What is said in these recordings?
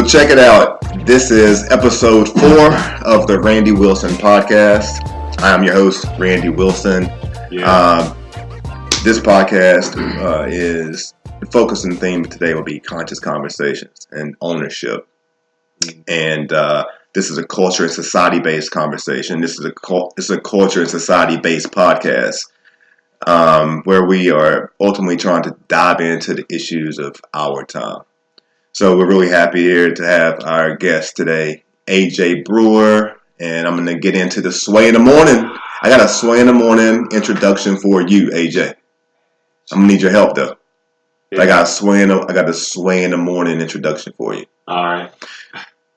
So check it out. This is episode 4 of the Randy Wilson podcast. I am your host, Randy Wilson. This podcast is the focus and theme today will be conscious conversations and ownership. And this is a culture and society-based conversation. This is a culture and society-based podcast where we are ultimately trying to dive into the issues of our time. So we're really happy here to have our guest today, Ajay Brewer, and I'm going to get into the sway in the morning. I got a sway in the morning introduction for you, Ajay. I'm going to need your help though. Yeah. I got a sway in the morning introduction for you. All right.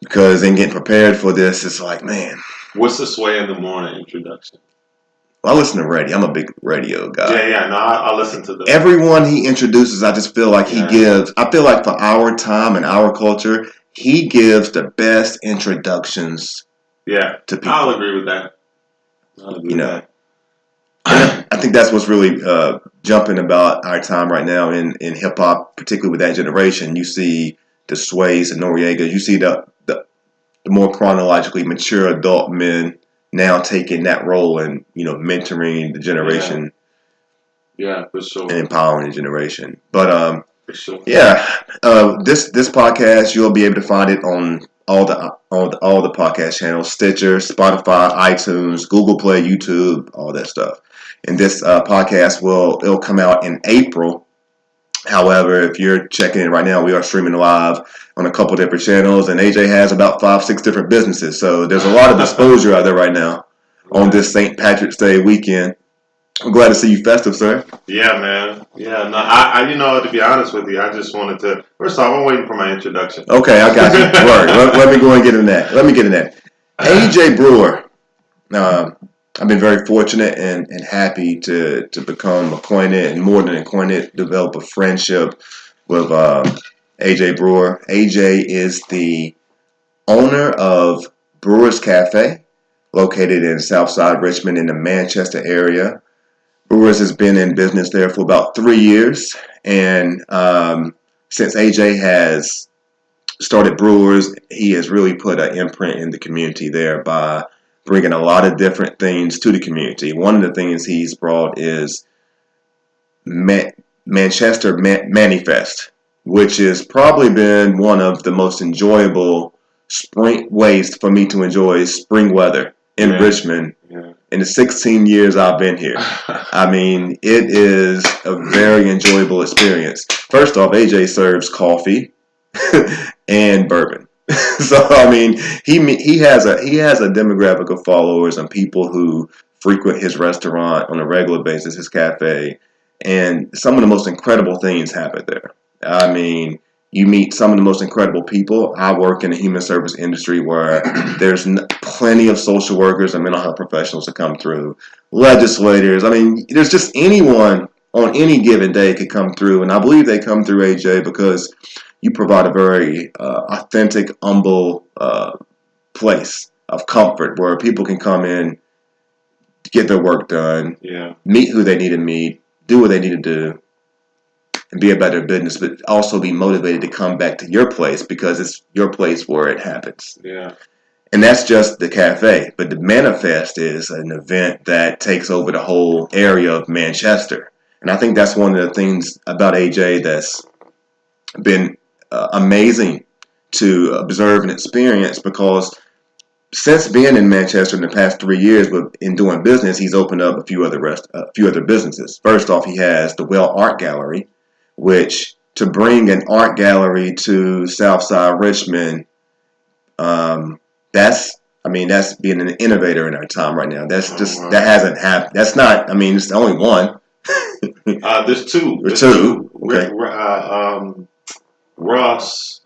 Because in getting prepared for this, it's like, man. What's the sway in the morning introduction? Well, I listen to radio. I'm a big radio guy. No, I listen to them. Everyone he introduces, I just feel like he gives. I feel like for our time and our culture, he gives the best introductions. Yeah, to people. I'll agree with that. I think that's what's really jumping about our time right now in hip hop, particularly with that generation. You see the Sways and Noriegas. You see the more chronologically mature adult men now taking that role and mentoring the generation. Yeah, for sure. And empowering the generation. But for sure. This podcast, you'll be able to find it on all the podcast channels: Stitcher, Spotify, iTunes, Google Play, YouTube, all that stuff. And this podcast it'll come out in April. However, if you're checking it right now, we are streaming live on a couple different channels, and AJ has about 5-6 different businesses. So there's a lot of exposure out there right now on this St. Patrick's Day weekend. I'm glad to see you festive, sir. Yeah, man. Yeah, no, I to be honest with you, I just wanted to. First off, I'm waiting for my introduction. Okay, I got you. Let me go and get in that. Ajay Brewer. I've been very fortunate and happy to become acquainted, and more than acquainted, develop a friendship with Ajay Brewer. Ajay is the owner of Brewer's Cafe, located in Southside Richmond in the Manchester area. Brewer's has been in business there for about 3 years, and since Ajay has started Brewer's, he has really put an imprint in the community there by bringing a lot of different things to the community. One of the things he's brought is Manchester Manifest, which has probably been one of the most enjoyable spring ways for me to enjoy spring weather in Richmond. Yeah. In the 16 years I've been here. I mean, it is a very enjoyable experience. First off, AJ serves coffee and bourbon. So I mean, he has a demographic of followers and people who frequent his restaurant on a regular basis, his cafe, and some of the most incredible things happen there. I mean, you meet some of the most incredible people. I work in the human service industry where there's plenty of social workers and mental health professionals that come through, legislators. I mean, there's just anyone on any given day could come through, and I believe they come through, AJ, because you provide a very authentic, humble place of comfort where people can come in, get their work done, meet who they need to meet, do what they need to do, and be about their business, but also be motivated to come back to your place because it's your place where it happens. Yeah. And that's just the cafe. But the Manifest is an event that takes over the whole area of Manchester. And I think that's one of the things about AJ that's been amazing to observe and experience, because since being in Manchester in the past 3 years in doing business, he's opened up a few other businesses. First off, he has the Well Art Gallery, which to bring an art gallery to Southside Richmond, that's being an innovator in our time right now. That's just that hasn't happened. That's not. I mean, it's only one. There's two. There's two. Okay. Ross,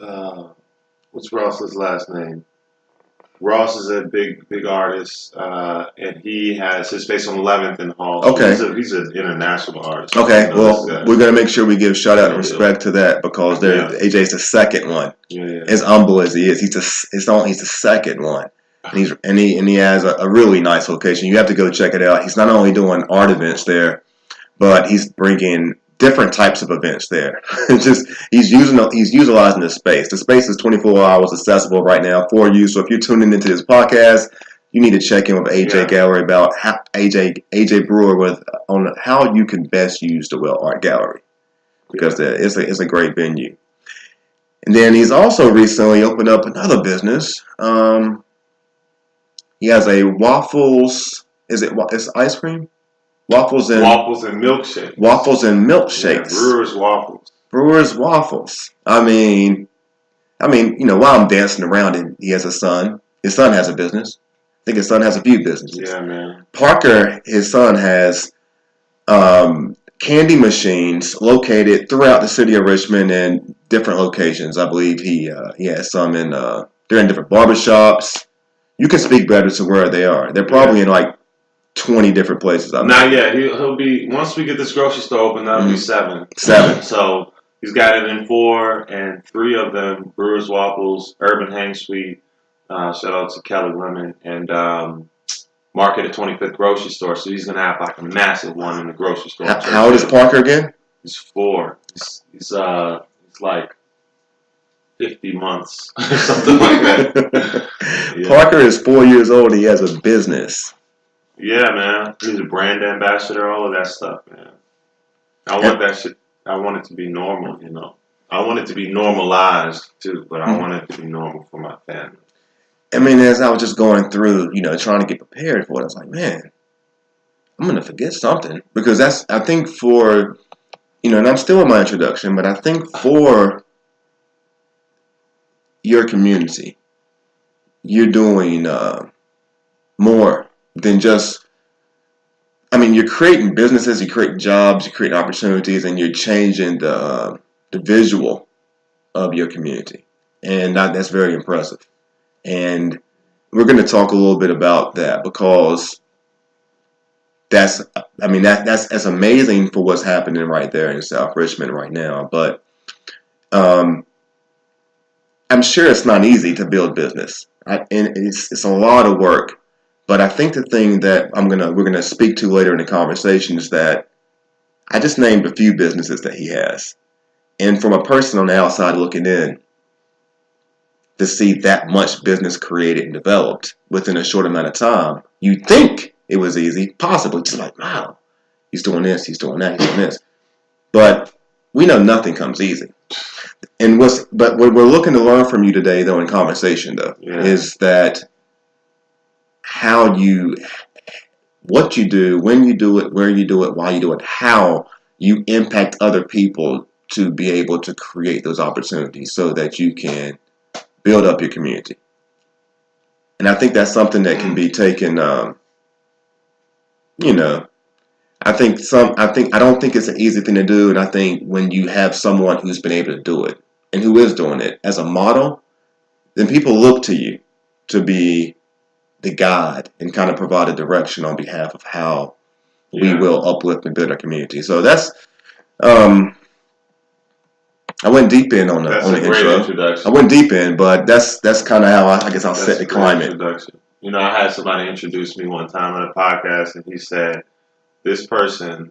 what's Ross's last name? Ross is a big artist, and he has his space on 11th and Hall. Okay. He's an international artist. Okay, well, we're going to make sure we give shout out and respect to that, because AJ's the second one. Yeah. As humble as he is, he's the second one. And he has a really nice location. You have to go check it out. He's not only doing art events there, but he's bringing different types of events there. Just he's utilizing the space. The space is 24 hours accessible right now for you. So if you're tuning into this podcast, you need to check in with AJ Gallery about how AJ Brewer on how you can best use the Well Art Gallery, because it's a great venue. And then he's also recently opened up another business. He has a waffles. It's ice cream? Waffles and milkshakes. Waffles and milkshakes. Yeah, Brewer's Waffles. Brewer's Waffles. I mean, while I'm dancing around it, he has a son. His son has a business. I think his son has a few businesses. Yeah, man. Parker, his son, has candy machines located throughout the city of Richmond in different locations. I believe he has some they're in different barbershops. You can speak better to where they are. They're probably in like 20 different places. Not yet. He'll be, once we get this grocery store open, that'll be 7. 7. So he's got it in 4, and 3 of them, Brewer's Waffles, Urban Hang Suite, shout out to Kelly Lemon, and Market at 25th grocery store. So he's going to have like a massive one in the grocery store. How old is Parker again? He's 4. He's like 50 months or something like that. Yeah. Parker is 4 years old. He has a business. Yeah, man. He's a brand ambassador, all of that stuff, man. I want that shit. I want it to be normal, you know. I want it to be normalized too, but I want it to be normal for my family. I mean, as I was just going through, trying to get prepared for it, I was like, man, I'm going to forget something. Because I think for, and I'm still in my introduction, but I think for your community, you're doing more than just, you're creating businesses, you're creating jobs, you're creating opportunities, and you're changing the visual of your community. And that's very impressive. And we're going to talk a little bit about that, because that's amazing for what's happening right there in South Richmond right now. But I'm sure it's not easy to build business, and it's a lot of work. But I think the thing that we're gonna speak to later in the conversation is that I just named a few businesses that he has, and from a person on the outside looking in, to see that much business created and developed within a short amount of time, you'd think it was easy, possibly just like, wow, he's doing this, he's doing that, he's doing this. But we know nothing comes easy. But what we're looking to learn from you today, though, in conversation, though, is that what you do, when you do it, where you do it, why you do it, how you impact other people to be able to create those opportunities so that you can build up your community. And I think that's something that can be taken, I don't think it's an easy thing to do. And I think when you have someone who's been able to do it and who is doing it as a model, then people look to you to be the guide and kind of provide a direction on behalf of how we will uplift and build our community. So that's, I went deep in on the intro. Introduction. I went deep in, but that's kind of how I guess I'll set the climate. Introduction. I had somebody introduce me one time on a podcast, and he said, "This person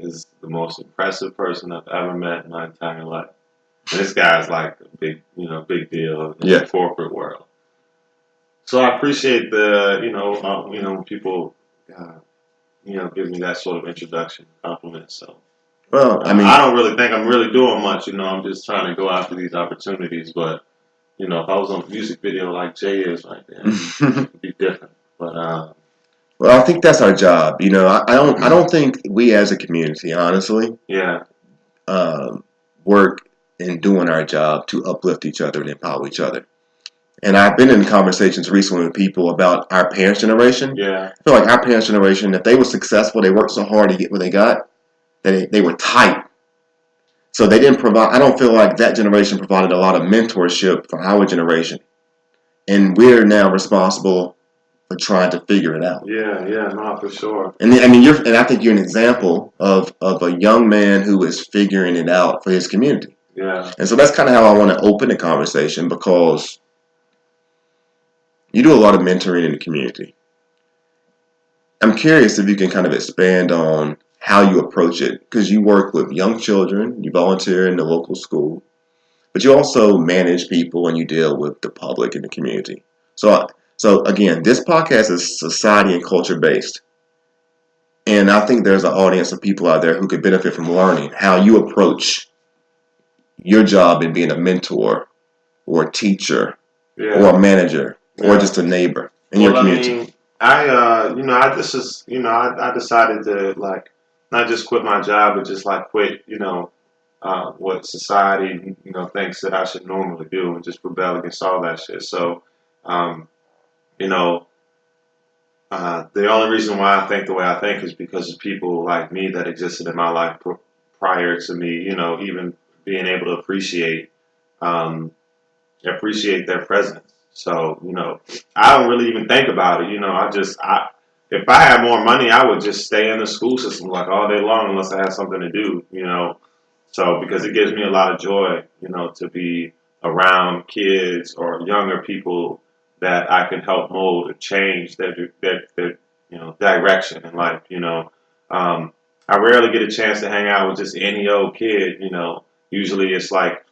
is the most impressive person I've ever met in my entire life." And this guy's like a big deal in the corporate world. So I appreciate when people, give me that sort of introduction, compliment. So. Well, I don't really think I'm really doing much. I'm just trying to go after these opportunities. But if I was on a music video like Jay is right there, it'd be different. But well, I think that's our job. I don't think we as a community, honestly, work in doing our job to uplift each other and empower each other. And I've been in conversations recently with people about our parents' generation. Yeah, I feel like our parents' generation, if they were successful, they worked so hard to get what they got. They were tight. So they didn't provide, I don't feel like that generation provided a lot of mentorship for our generation. And we're now responsible for trying to figure it out. Yeah, no, for sure. And I think you're an example of a young man who is figuring it out for his community. Yeah. And so that's kind of how I want to open the conversation, because you do a lot of mentoring in the community. I'm curious if you can kind of expand on how you approach it, because you work with young children, you volunteer in the local school, but you also manage people and you deal with the public and the community. So again, this podcast is society and culture based. And I think there's an audience of people out there who could benefit from learning how you approach your job in being a mentor or a teacher or a manager or just a neighbor in your community. I mean, I decided to like not just quit my job, but just like quit, what society, thinks that I should normally do and just rebel against all that shit. So, um, you know, the only reason why I think the way I think is because of people like me that existed in my life prior to me, even being able to um, appreciate their presence. So, I don't really even think about it. If I had more money, I would just stay in the school system like all day long unless I had something to do. So, because it gives me a lot of joy, to be around kids or younger people that I can help mold and change their direction in life. I rarely get a chance to hang out with just any old kid. Usually it's like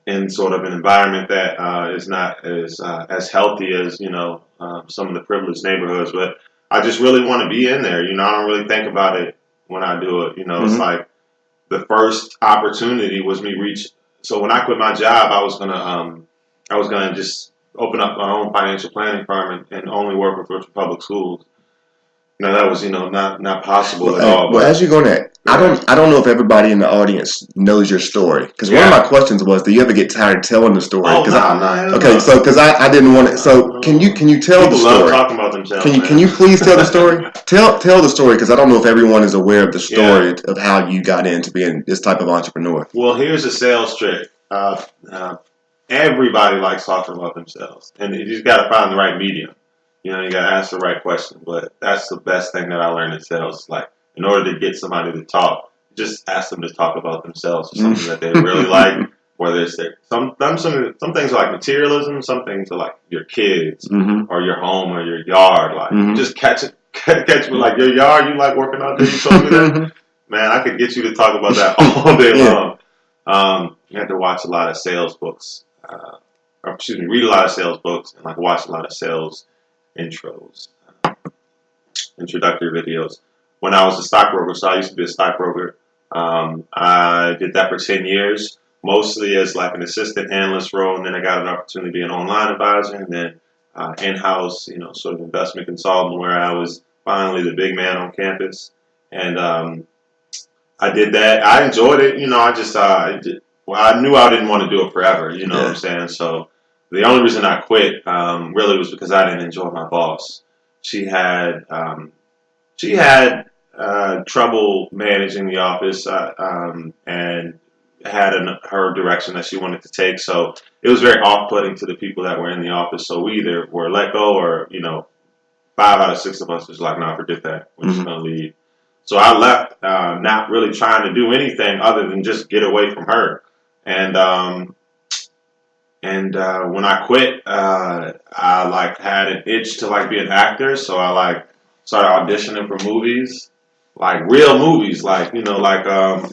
in sort of an environment that is not as healthy as some of the privileged neighborhoods. But I just really want to be in there. I don't really think about it when I do it. It's like the first opportunity was me reach. So when I quit my job, I was gonna just open up my own financial planning firm and only work with virtual public schools. Now that was not possible at all. Well, as you're going to, I don't know if everybody in the audience knows your story, because one of my questions was, do you ever get tired of telling the story? Oh, So because I didn't want it. So can you tell the story? People love talking about themselves. Can you please tell the story? Tell the story, because I don't know if everyone is aware of the story of how you got into being this type of entrepreneur. Well, here's a sales trick. Everybody likes talking about themselves, and you just got to find the right medium. You got to ask the right question. But that's the best thing that I learned in sales. Like, in order to get somebody to talk, just ask them to talk about themselves or something that they really like. Whether it's some things are like materialism, some things are like your kids or your home or your yard. Like, just catch me like your yard. You like working out there. You told me that, man. I could get you to talk about that all day long. You have to watch a lot of sales books. Read a lot of sales books and like watch a lot of sales intros, introductory videos. When I was a stockbroker, so I used to be a stockbroker. I did that for 10 years, mostly as like an assistant analyst role, and then I got an opportunity to be an online advisor, and then in-house, sort of investment consultant, where I was finally the big man on campus. And I did that. I enjoyed it. I knew I didn't want to do it forever. You know what I'm saying? So the only reason I quit really was because I didn't enjoy my boss. She had trouble managing the office and had her direction that she wanted to take. So it was very off-putting to the people that were in the office. So we either were let go or 5 out of 6 of us was like, no, forget that. We're just gonna leave. So I left, not really trying to do anything other than just get away from her. And when I quit, I like had an itch to like be an actor, so I like started auditioning for movies, like real movies, like The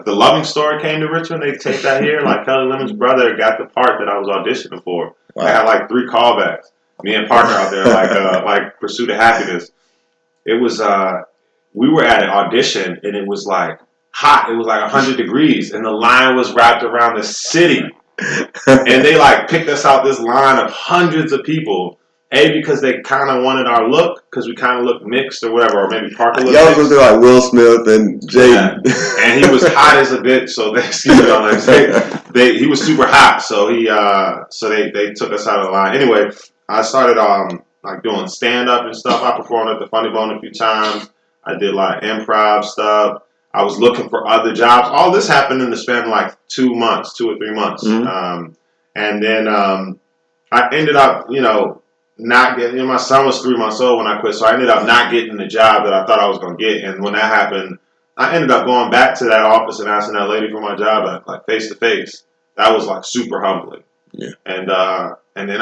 Loving Story came to Richmond. They take that here. Like Kelly Lemon's brother got the part that I was auditioning for. Wow. I had like 3 callbacks. Me and partner out there, like Pursuit of Happiness. It was we were at an audition and it was like hot. It was like 100 degrees, and the line was wrapped around the city. And they like picked us out this line of hundreds of people. Because they kind of wanted our look, because we kind of looked mixed or whatever, or maybe Parker looked y'all was like Will Smith and Jaden. Yeah. And he was hot as a bitch, so he was super hot, so they took us out of the line. Anyway, I started like doing stand up and stuff. I performed at the Funny Bone a few times. I did like improv stuff. I was looking for other jobs. All this happened in the span of like 2 months, 2 or 3 months. And then I ended up, not getting. My son was 3 months old when I quit, so I ended up not getting the job that I thought I was going to get. And when that happened, I ended up going back to that office and asking that lady for my job, like face to face. That was like super humbling. Yeah. And and then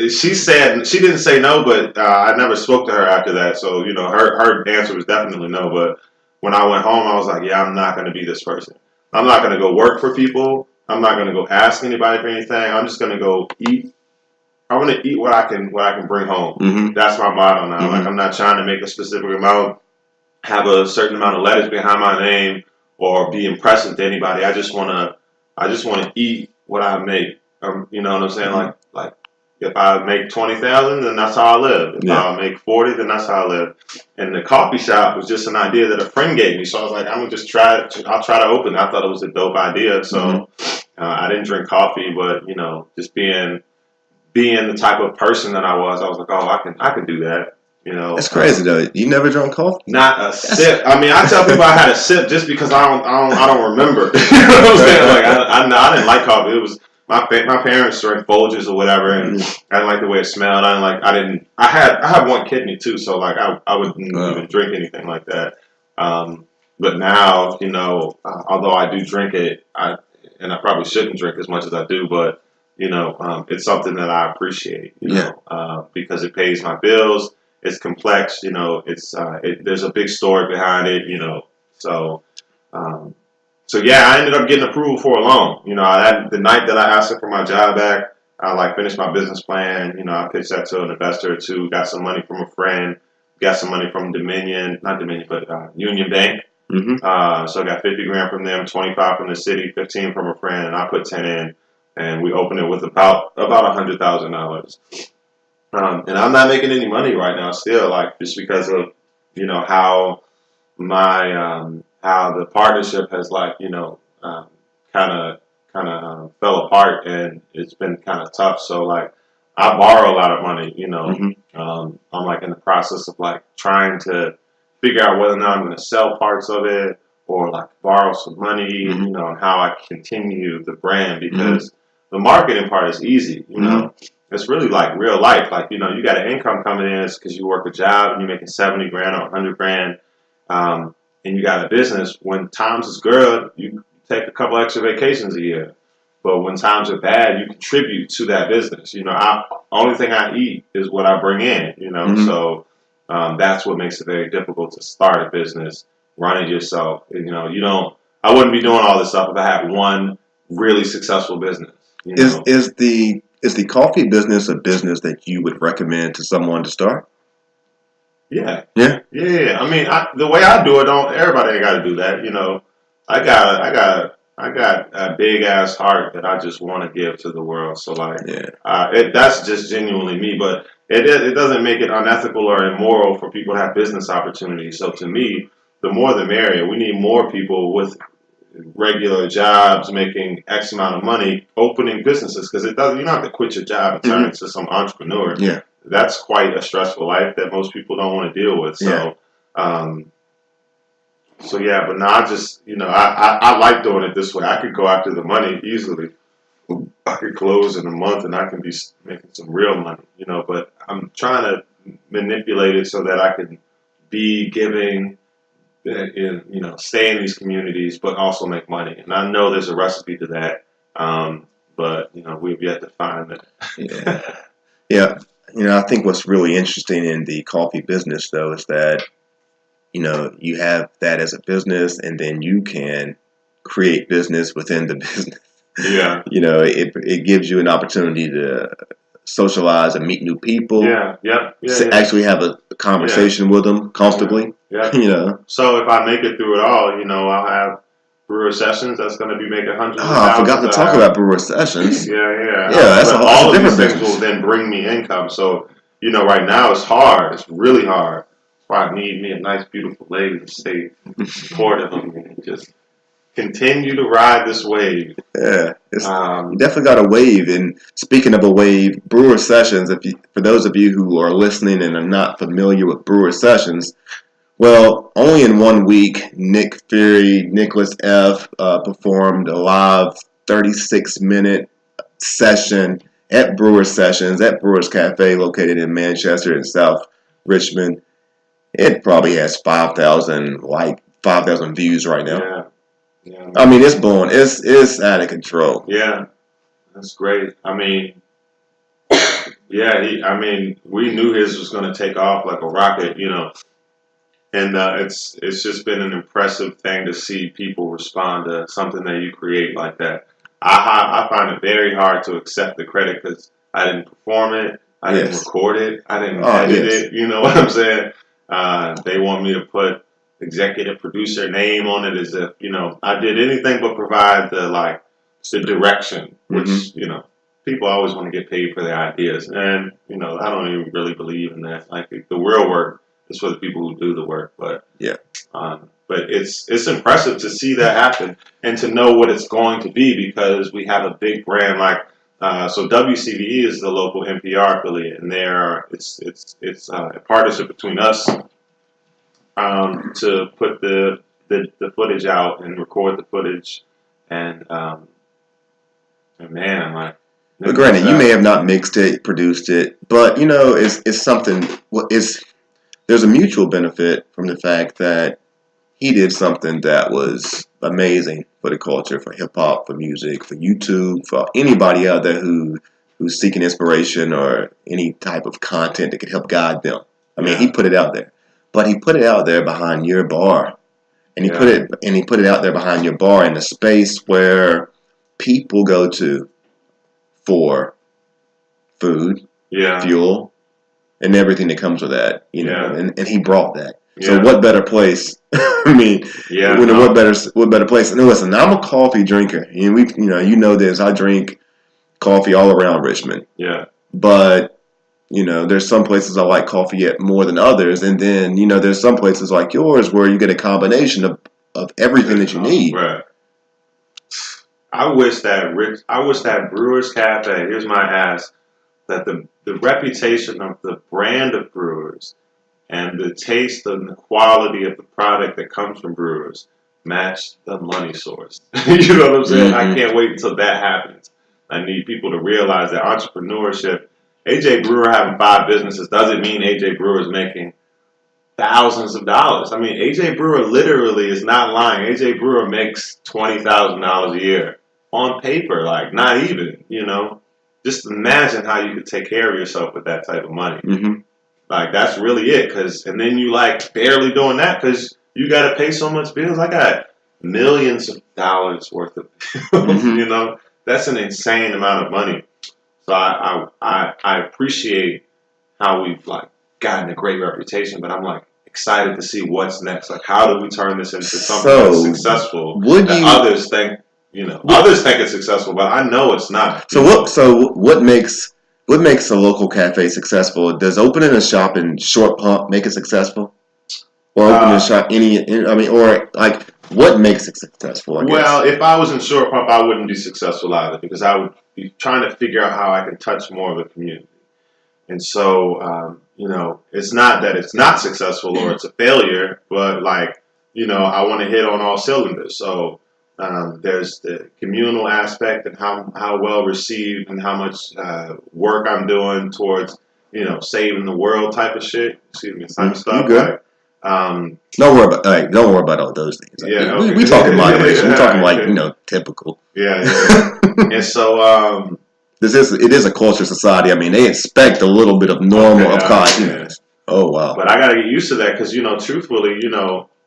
she said she didn't say no, but I never spoke to her after that. So her answer was definitely no. But when I went home, I was like, yeah, I'm not going to be this person. I'm not going to go work for people. I'm not going to go ask anybody for anything. I'm just going to go eat. I want to eat what I can bring home. Mm-hmm. That's my motto now. Mm-hmm. Like, I'm not trying to make a specific amount, have a certain amount of letters behind my name, or be impressive to anybody. I just want to eat what I make. You know what I'm saying? Mm-hmm. Like if I make 20,000, then that's how I live. If I make 40, then that's how I live. And the coffee shop was just an idea that a friend gave me. So I was like, I'm gonna just try it. I'll try to open it. I thought it was a dope idea. So I didn't drink coffee, but just being the type of person that I was like, oh, I can do that. That's crazy though. You never drunk coffee? Not a sip. I mean, I tell people I had a sip just because I don't remember. You know what I'm saying? Like I didn't like coffee. It was my parents drank Folgers or whatever, and I didn't like the way it smelled. I have one kidney too, so like I wouldn't even drink anything like that. But now, although I do drink it, and I probably shouldn't drink as much as I do, but it's something that I appreciate. Because it pays my bills. It's complex, there's a big story behind it, So, yeah, I ended up getting approval for a loan. The night that I asked for my job back, I finished my business plan. I pitched that to an investor or two, got some money from a friend, got some money from Union Bank. Mm-hmm. So I got 50 grand from them, 25 from the city, 15 from a friend, and I put 10 in, and we opened it with about $100,000. And I'm not making any money right now still, like just because of, how my, how the partnership has kind of fell apart, and it's been kind of tough. So like I borrow a lot of money, I'm like in the process of like trying to figure out whether or not I'm going to sell parts of it or like borrow some money, and how I continue the brand, because the marketing part is easy, It's really like real life. Like, you got an income coming in because you work a job and you're making 70 grand or 100 grand. And you got a business. When times is good, you take a couple extra vacations a year. But when times are bad, you contribute to that business. Only thing I eat is what I bring in, So that's what makes it very difficult to start a business, run it yourself. I wouldn't be doing all this stuff if I had one really successful business. Is the coffee business a business that you would recommend to someone to start? Yeah. Yeah. Yeah. I mean, the way I do it, everybody ain't got to do that. I got a big ass heart that I just want to give to the world. So like, that's just genuinely me. But it doesn't make it unethical or immoral for people to have business opportunities. So to me, the more the merrier. We need more people with regular jobs making X amount of money opening businesses, because you don't have to quit your job and turn into some entrepreneur. Yeah. That's quite a stressful life that most people don't want to deal with. So, but no, I just, I like doing it this way. I could go after the money easily. I could close in a month and I can be making some real money, but I'm trying to manipulate it so that I can be giving, stay in these communities, but also make money. And I know there's a recipe to that. But we've yet to find it. Yeah. I think what's really interesting in the coffee business, though, is that, you have that as a business, and then you can create business within the business. Yeah. It gives you an opportunity to socialize and meet new people. Yeah. Actually have a conversation with them comfortably. Yeah. So if I make it through it all, I'll have Brewer Sessions. That's going to be making hundreds of thousands. I forgot to talk about Brewer Sessions. Yeah. That's all a of different these things business. will then bring me income. So, right now it's hard. It's really hard. That's why I need me a nice, beautiful lady to stay supportive of me and just continue to ride this wave. Yeah, you definitely got a wave. And speaking of a wave, Brewer Sessions, for those of you who are listening and are not familiar with Brewer Sessions, well, only in 1 week, Nick Fury, Nicholas F. Performed a live 36-minute session at Brewer Sessions at Brewer's Cafe, located in Manchester in South Richmond. It probably has 5,000 views right now. Yeah. I mean, it's blowing. It's out of control. Yeah, that's great. I mean, Yeah, I mean, we knew his was going to take off like a rocket, and it's just been an impressive thing to see people respond to something that you create like that. I find it very hard to accept the credit because I didn't perform it, I didn't Yes. record it, I didn't Oh, edit yes. it. You know what I'm saying? They want me to put executive producer name on it as if I did anything but provide the direction, which Mm-hmm. people always want to get paid for their ideas, and I don't even really believe in that. Like the real work is for the people who do the work, Yeah. but it's impressive to see that happen and to know what it's going to be because we have a big brand like so WCVE is the local NPR affiliate, and it's a partnership between us to put the footage out and record the footage, and man, like But granted, you may have not mixed it, produced it, but it's something. Well, there's a mutual benefit from the fact that he did something that was amazing for the culture, for hip hop, for music, for YouTube, for anybody out there who's seeking inspiration or any type of content that could help guide them. I mean, he put it out there, but he put it out there behind your bar, and he put it out there behind your bar in a space where people go to for food, fuel, and everything that comes with that. And he brought that. So what better place? I mean, what better place? And listen, I'm a coffee drinker, and you know this. I drink coffee all around Richmond. Yeah. But there's some places I like coffee at more than others, and then there's some places like yours where you get a combination of everything that you need. Right. I wish that Brewers Cafe. Here's my ask: that the reputation of the brand of Brewers and the taste and the quality of the product that comes from Brewers match the money source. You know what I'm saying? I can't wait until that happens. I need people to realize that entrepreneurship. AJ Brewer having 5 businesses doesn't mean AJ Brewer is making thousands of dollars. I mean, AJ Brewer literally is not lying. AJ Brewer makes $20,000 a year on paper, like not even. Just imagine how you could take care of yourself with that type of money. Mm-hmm. Like that's really it. And then you like barely doing that because you got to pay so much bills. I got millions of dollars worth of bills. Mm-hmm. That's an insane amount of money. So I appreciate how we've gotten a great reputation, but I'm excited to see what's next. Like, how do we turn this into something that's successful? Others think, others think it's successful, but I know it's not. So what makes a local cafe successful? Does opening a shop in Short Pump make it successful, or opening a shop what makes it successful? I guess. Well, if I was in Short Pump, I wouldn't be successful either because I would be trying to figure out how I can touch more of the community. And so, it's not that it's not successful or it's a failure, but I want to hit on all cylinders. So there's the communal aspect and how well received and how much work I'm doing towards, saving the world type of shit. Excuse me, type of stuff. Good. Don't worry about all those things. Yeah, we talking moderation. We're talking typical. Yeah. And so it is a culture society. I mean, they expect a little bit of normal of kindness. Oh wow! But I got to get used to that because truthfully,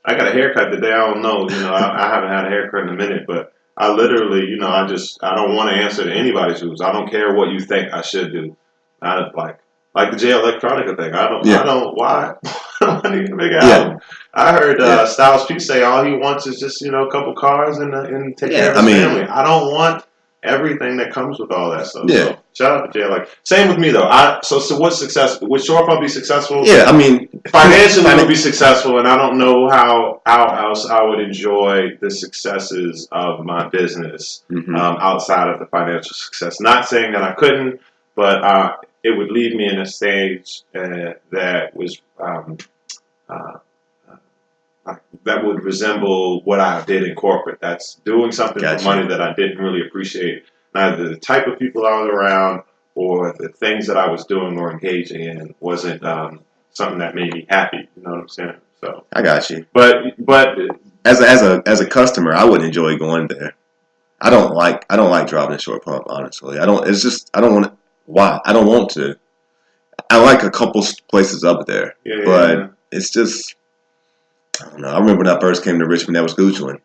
I got a haircut today. I don't know. I haven't had a haircut in a minute, but I literally, I don't want to answer to anybody's rules. I don't care what you think I should do. I like the J Electronica thing. Why? I need to make an album. I heard Styles P say all he wants is just a couple cars and take care of his family. I don't want everything that comes with all that stuff. Yeah. So, shout out to Jay. Same with me though. So what's successful? Would Short Pump be successful? Yeah, I mean, financially it would be successful, and I don't know how else I would enjoy the successes of my business outside of the financial success. Not saying that I couldn't, but it would leave me in a stage that was that would resemble what I did in corporate. That's doing something for money that I didn't really appreciate. Neither the type of people I was around or the things that I was doing or engaging in wasn't something that made me happy. You know what I'm saying? So I got you. But as a customer, I wouldn't enjoy going there. I don't like driving a Short Pump. Honestly, I don't. It's just I don't want to. Why? I don't want to. I like a couple places up there, but it's just, I don't know. I remember when I first came to Richmond, that was Goochland.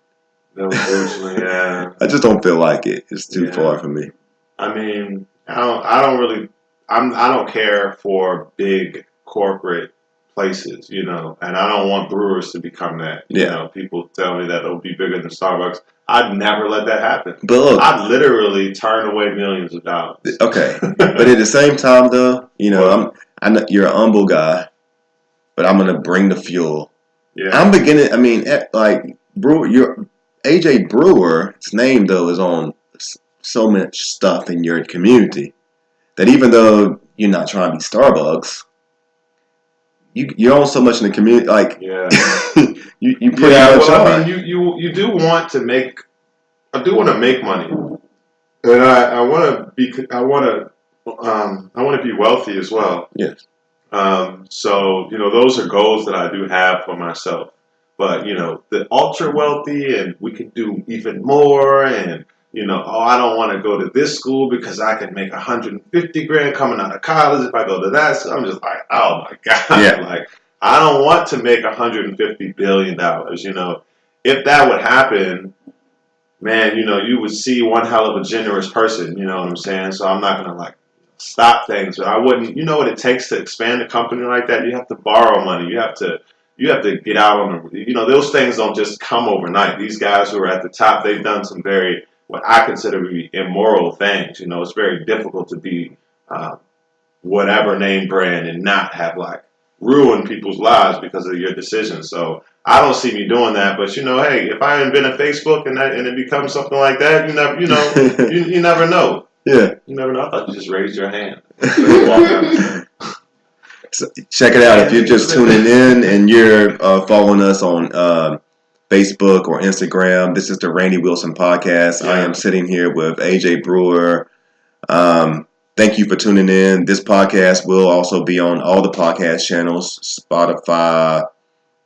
Yeah. I just don't feel like it. It's too far for me. I mean, I don't care for big corporate places, you know, and I don't want Brewers to become that. You know, people tell me that it'll be bigger than Starbucks. I'd never let that happen. But look, I'd literally turn away millions of dollars. Okay, but at the same time, though, you know, I know you're an humble guy, but I'm gonna bring the fuel. Yeah. I'm beginning. I mean, like Brewer, Ajay Brewer. His name though is on so much stuff in your community that even though you're not trying to be Starbucks, you're on so much in the community. Like, you put much on. I mean, you do want to make. I do want to make money, and I want to be wealthy as well. Yes. So, you know, those are goals that I do have for myself. But, you know, the ultra wealthy and we can do even more and, you know, I don't want to go to this school because I can make 150 grand coming out of college if I go to that. So I'm just like, oh my God. Yeah. Like, I don't want to make $150 billion, you know. If that would happen, man, you know, you would see one hell of a generous person, you know what I'm saying? So I'm not going to like stop things, but I wouldn't. You know what it takes to expand a company like that? You have to borrow money. You have to get out on the. You know, those things don't just come overnight. These guys who are at the top, they've done some very what I consider to be immoral things. You know, it's very difficult to be whatever name brand and not have like ruin people's lives because of your decisions. So I don't see me doing that. But you know, hey, if I invent a Facebook and it becomes something like that, you never know. Yeah. You never know. I thought you just raised your hand. So check it out. If you're just tuning in and you're following us on Facebook or Instagram, this is the Randy Wilson Podcast. Yeah. I am sitting here with Ajay Brewer. Thank you for tuning in. This podcast will also be on all the podcast channels, Spotify,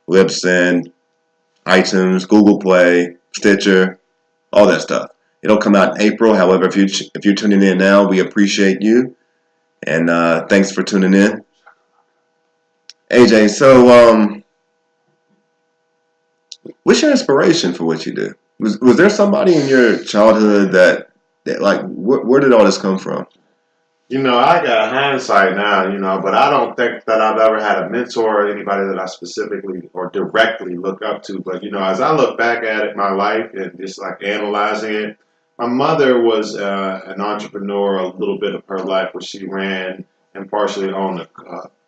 Libsyn, iTunes, Google Play, Stitcher, all that stuff. It'll come out in April. However, if you're tuning in now, we appreciate you. And thanks for tuning in. Ajay, so what's your inspiration for what you do? Was there somebody in your childhood that like, where did all this come from? You know, I got hindsight now, you know, but I don't think that I've ever had a mentor or anybody that I specifically or directly look up to. But, you know, as I look back at it, my life and just like analyzing it, my mother was an entrepreneur a little bit of her life where she ran and partially owned a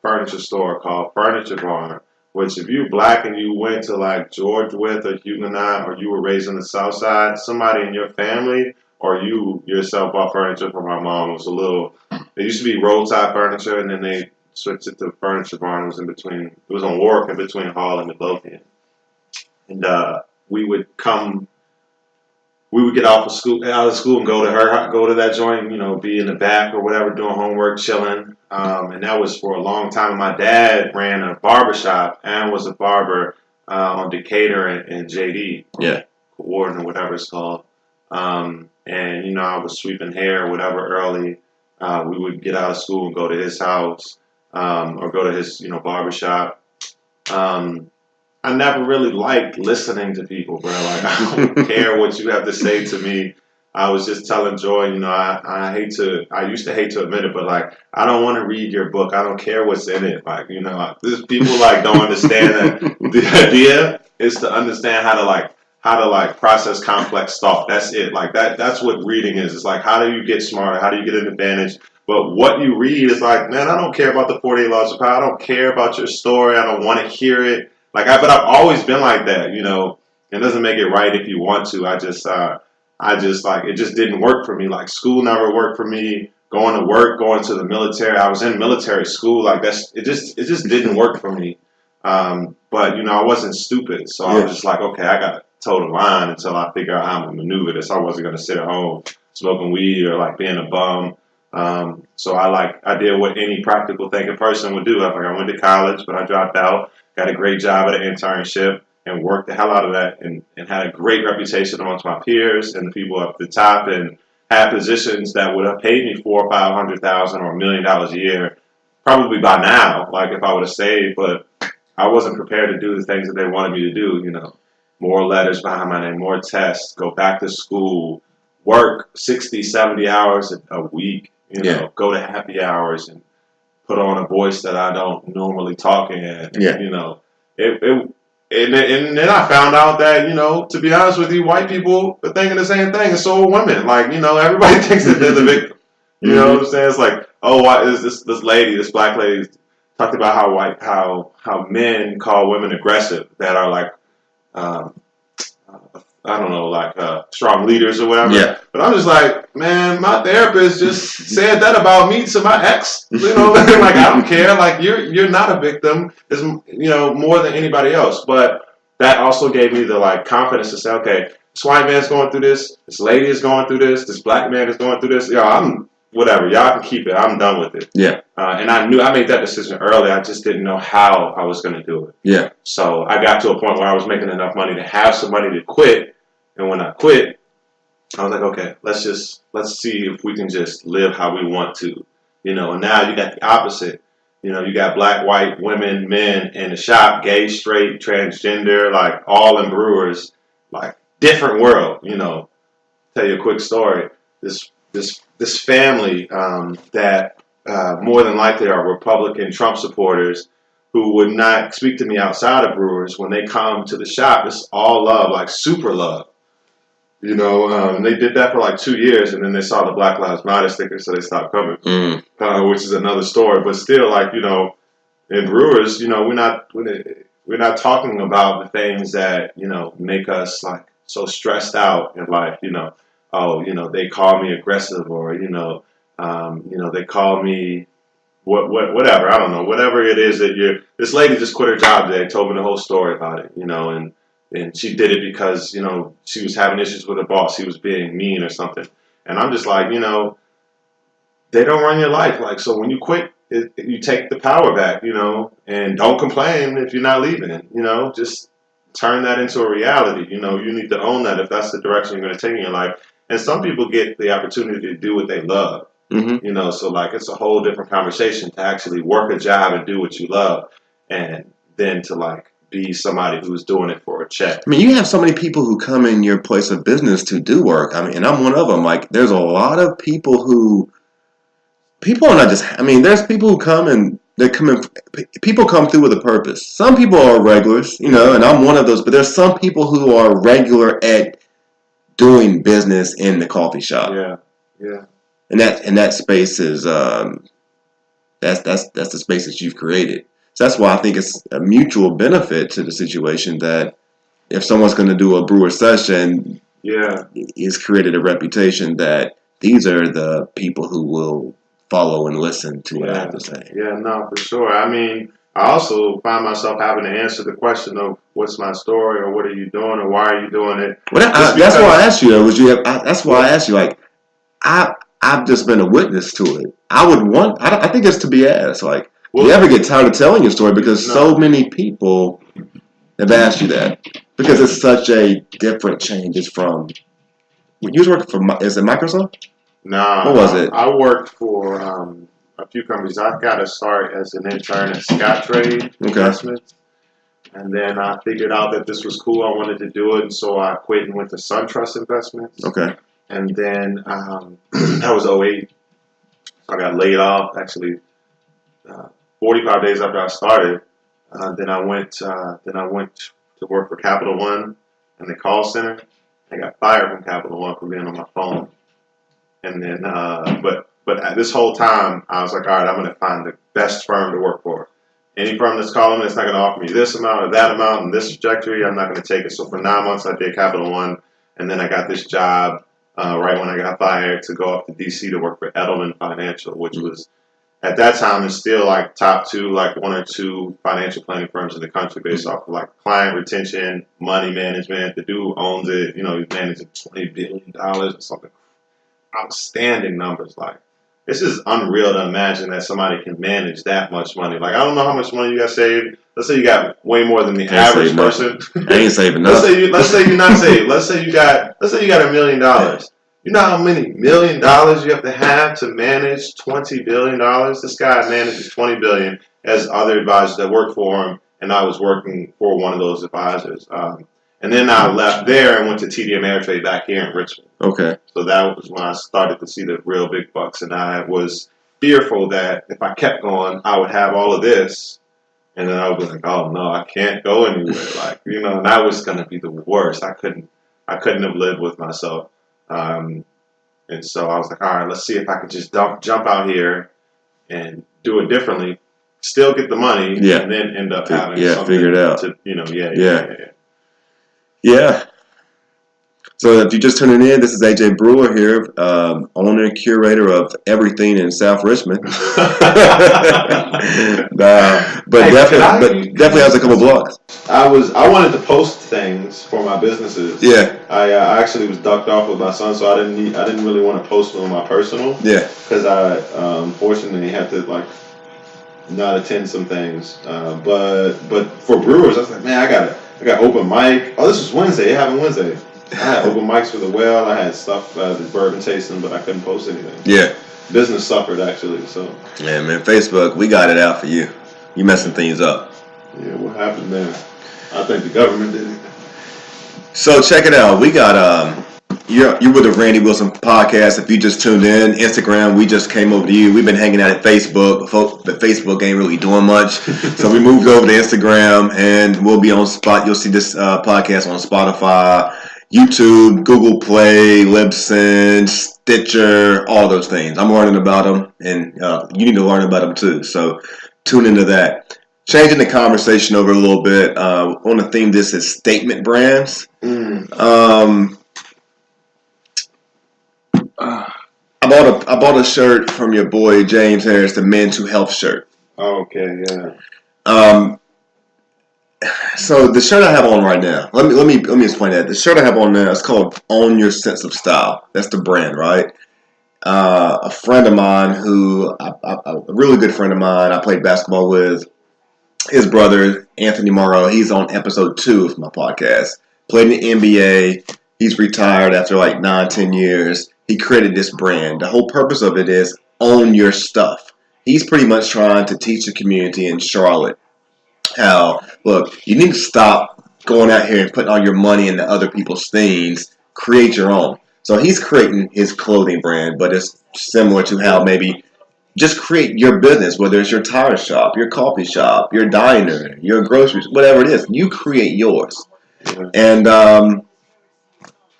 furniture store called Furniture Barn, which if you black and you went to like George Wythe or Huguenot or you were raised in the South Side, somebody in your family or you yourself bought furniture from my mom. It was a little, it used to be roadside furniture and then they switched it to Furniture Barn. It was in between, it was on Warwick in between Hall and Midlothian. And we would get out of school and go to that joint, you know, be in the back or whatever, doing homework, chilling. And that was for a long time. My dad ran a barbershop and was a barber on Decatur and JD. Yeah. Warden or whatever it's called. And, you know, I was sweeping hair or whatever early. We would get out of school and go to his house or go to his, you know, barbershop. I never really liked listening to people, bro. Like, I don't care what you have to say to me. I was just telling Joy, you know, I used to hate to admit it, but like, I don't want to read your book. I don't care what's in it. Like, you know, people like don't understand that the idea is to understand how to process complex thought. That's it. Like that's what reading is. It's like, how do you get smarter? How do you get an advantage? But what you read is like, man, I don't care about the 48 laws of power. I don't care about your story. I don't want to hear it. But I've always been like that, you know. It doesn't make it right if you want to. I just like, it just didn't work for me. Like, school never worked for me. Going to work, going to the military. I was in military school. Like, it just didn't work for me. But, you know, I wasn't stupid. So I was just like, okay, I got to toe the line until I figure out how I'm going to maneuver this. I wasn't going to sit at home smoking weed or, like, being a bum. So I did what any practical thinking person would do. I went to college, but I dropped out. Got a great job at an internship and worked the hell out of that and had a great reputation amongst my peers and the people up at the top and had positions that would have paid me $400,000 or $500,000 or $1 million a year probably by now, like if I would have stayed, but I wasn't prepared to do the things that they wanted me to do, you know. More letters behind my name, more tests, go back to school, work 60, 70 hours a week, you know, go to happy hours and put on a voice that I don't normally talk in. And, you know, and then I found out that, you know, to be honest with you, white people are thinking the same thing, and so are women. Like, you know, everybody thinks that they're the victim. You know what I'm saying? It's like, oh, why is this black lady talked about how men call women aggressive that are like, I don't know, like strong leaders or whatever. Yeah. But I'm just like, man, my therapist just said that about me to my ex. You know, like I don't care. Like you're not a victim. It's, you know, more than anybody else. But that also gave me the like confidence to say, okay, this white man's going through this. This lady is going through this. This black man is going through this. Yo, I'm whatever. Y'all can keep it. I'm done with it. Yeah. And I knew I made that decision early. I just didn't know how I was going to do it. Yeah. So I got to a point where I was making enough money to have some money to quit. And when I quit, I was like, okay, let's see if we can just live how we want to, you know. And now you got the opposite, you know. You got black, white, women, men in the shop, gay, straight, transgender, like all in Brewers, like different world, you know. Tell you a quick story. This family that more than likely are Republican Trump supporters who would not speak to me outside of Brewers. When they come to the shop, it's all love, like super love. You know, they did that for like 2 years, and then they saw the Black Lives Matter sticker, so they stopped coming, which is another story. But still, like, you know, in Brewers, you know, we're not talking about the things that, you know, make us like so stressed out and like, you know, oh, you know, they call me aggressive, or you know, they call me whatever, I don't know, whatever it is that this lady just quit her job today, told me the whole story about it, you know, and she did it because, you know, she was having issues with her boss. He was being mean or something. And I'm just like, you know, they don't run your life. Like, so when you quit, you take the power back, you know, and don't complain if you're not leaving it, you know, just turn that into a reality. You know, you need to own that if that's the direction you're going to take in your life. And some people get the opportunity to do what they love, you know, so like it's a whole different conversation to actually work a job and do what you love, and then to like be somebody who's doing it for a check. I mean, you have so many people who come in your place of business to do work. I mean, and I'm one of them. Like, there's a lot of people are not just, I mean, there's people who come and people come through with a purpose. Some people are regulars, you know, and I'm one of those, but there's some people who are regular at doing business in the coffee shop. Yeah, yeah. And that space is, that's the space that you've created. So that's why I think it's a mutual benefit to the situation that if someone's going to do a brewer session, he's created a reputation that these are the people who will follow and listen to what I have to say. Yeah, no, for sure. I mean, I also find myself having to answer the question of what's my story, or what are you doing, or why are you doing it? Well, that's why I asked you. That's why I asked you. Like, I've just been a witness to it. I think it's to be asked. Like, do you ever get tired of telling your story? Because so many people have asked you that. Because it's such a different change. It's from, when you was working for, is it Microsoft? No. What was it? I worked for a few companies. I got to start as an intern at Scottrade Investments. And then I figured out that this was cool. I wanted to do it. And so I quit and went to SunTrust Investments. Okay. And then that was 2008. I got laid off, actually. 45 days after I started, then I went to work for Capital One in the call center. I got fired from Capital One for being on my phone. And then, but at this whole time, I was like, all right, I'm going to find the best firm to work for. Any firm that's calling me that's not going to offer me this amount or that amount and this trajectory, I'm not going to take it. So for 9 months, I did Capital One, and then I got this job right when I got fired to go up to D.C. to work for Edelman Financial, which was, at that time, it's still like top two, like one or two financial planning firms in the country based off of like client retention, money management. The dude owns it. You know, he's managing $20 billion or something. Outstanding numbers. Like, it's just unreal to imagine that somebody can manage that much money. Like, I don't know how much money you got saved. Let's say you got way more than the average person. I ain't saving nothing. Let's say you're not saved. Let's say you got $1 million. You know how many $1 million you have to manage $20 billion? This guy manages $20 billion, has other advisors that work for him, and I was working for one of those advisors. And then I left there and went to TD Ameritrade back here in Richmond. Okay. So that was when I started to see the real big bucks, and I was fearful that if I kept going, I would have all of this, and then I would be like, oh no, I can't go anywhere. Like, you know, and that was going to be the worst. I couldn't have lived with myself. And so I was like, all right, let's see if I could just jump out here and do it differently, still get the money, and then end up having something figure it out. To, you know, Yeah. So if you're just tuning in, this is Ajay Brewer here, owner and curator of everything in South Richmond. But definitely has a couple blogs. I wanted to post things for my businesses. Yeah. I actually was ducked off with my son, so I didn't really want to post on my personal. Yeah. Because I unfortunately had to not attend some things. But for Brewers, I was like, man, I got open mic. Oh, this was Wednesday. It happened Wednesday. I had open mics for the Well. I had stuff the bourbon tasting, but I couldn't post anything. Yeah. Business suffered actually. So. Yeah, man. Facebook, we got it out for you. You messing things up. Yeah, what happened there? I think the government did it. So check it out. We got you're with the Randy Wilson podcast. If you just tuned in, Instagram, we just came over to you. We've been hanging out at Facebook, but Facebook ain't really doing much. So we moved over to Instagram, and we'll be on spot. You'll see this podcast on Spotify, YouTube, Google Play, Libsyn, Stitcher, all those things. I'm learning about them, and you need to learn about them too. So tune into that. Changing the conversation over a little bit. I want to theme this as statement brands. I bought a shirt from your boy James Harris, the Men's Who Health shirt. Oh, okay, yeah. So the shirt I have on right now, let me explain that. The shirt I have on now is called Own Your Sense of Style. That's the brand, right? A friend of mine a really good friend of mine, I played basketball with, his brother, Anthony Morrow, he's on episode 2 of my podcast. Played in the NBA. He's retired after 9-10 years. He created this brand. The whole purpose of it is own your stuff. He's pretty much trying to teach the community in Charlotte how, look, you need to stop going out here and putting all your money into other people's things. Create your own. So he's creating his clothing brand, but it's similar to how maybe just create your business, whether it's your tire shop, your coffee shop, your diner, your grocery, whatever it is. You create yours. Yeah. And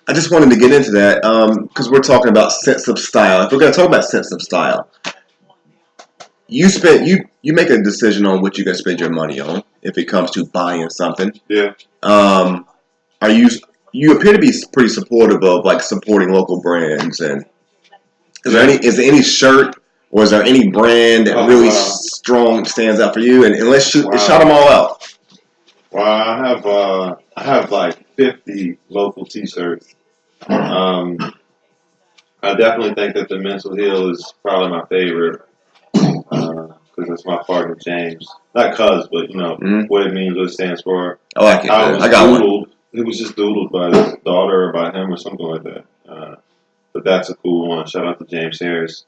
I just wanted to get into that because we're talking about sense of style. If we're going to talk about sense of style, you make a decision on what you're going to spend your money on if it comes to buying something. Yeah. You appear to be pretty supportive of supporting local brands, and is there any shirt or is there any brand that really strong stands out for you? And let's shout them all out. Well, I have 50 local T-shirts. I definitely think that the Mental Heal is probably my favorite because it's my partner James. Not cuz, but what it means, what it stands for. I like it. I got one. It was just doodled by his daughter or by him or something like that. But that's a cool one. Shout out to James Harris.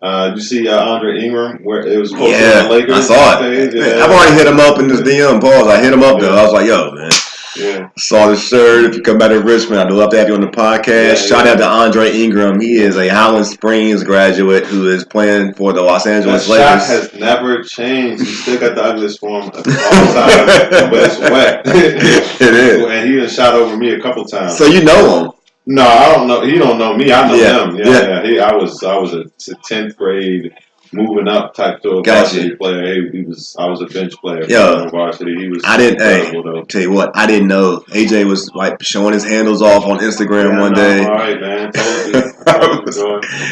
You see Andre Ingram where it was posted on the Lakers? I saw it. Yeah. I've already hit him up in this DM pause. I hit him up though. I was like, yo, man. Yeah. Saw the shirt. If you come back to Richmond, I'd love to have you on the podcast. Shout out to Andre Ingram. He is a Highland Springs graduate who is playing for the Los Angeles Lakers. That shot has never changed. You still got the ugliest form all the time, but it's wet. It is. And he done shot over me a couple times. So you know him? No, I don't know. He don't know me. I know him. Yeah. I was a 10th grade moving up type to a varsity player. I was a bench player for varsity. He was. Tell you what, I didn't know. AJ was showing his handles off on Instagram one day. All right, man. Told you.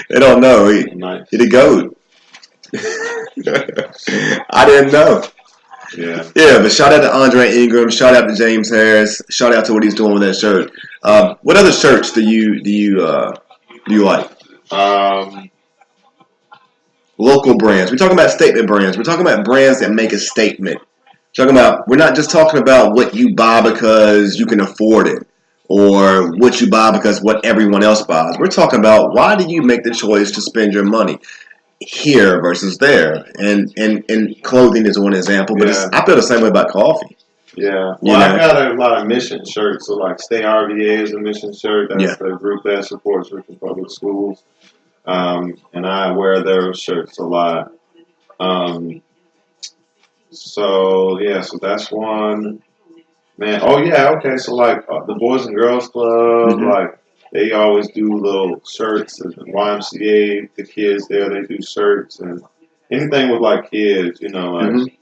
They don't know. He the GOAT. I didn't know. Yeah. Yeah, but shout out to Andre Ingram. Shout out to James Harris. Shout out to what he's doing with that shirt. What other shirts do you like? Local brands. We're talking about statement brands. We're talking about brands that make a statement. We're not just talking about what you buy because you can afford it. or what you buy because what everyone else buys. We're talking about why do you make the choice to spend your money here versus there, and clothing is one example, but I feel the same way about coffee. Yeah, well, I got a lot of mission shirts. So, like, Stay RVA is a mission shirt. That's the group that supports Richmond Public Schools, and I wear those shirts a lot. So that's one. Man, oh yeah, okay. So like the Boys and Girls Club, like they always do little shirts. And the YMCA, the kids there, they do shirts and anything with like kids, like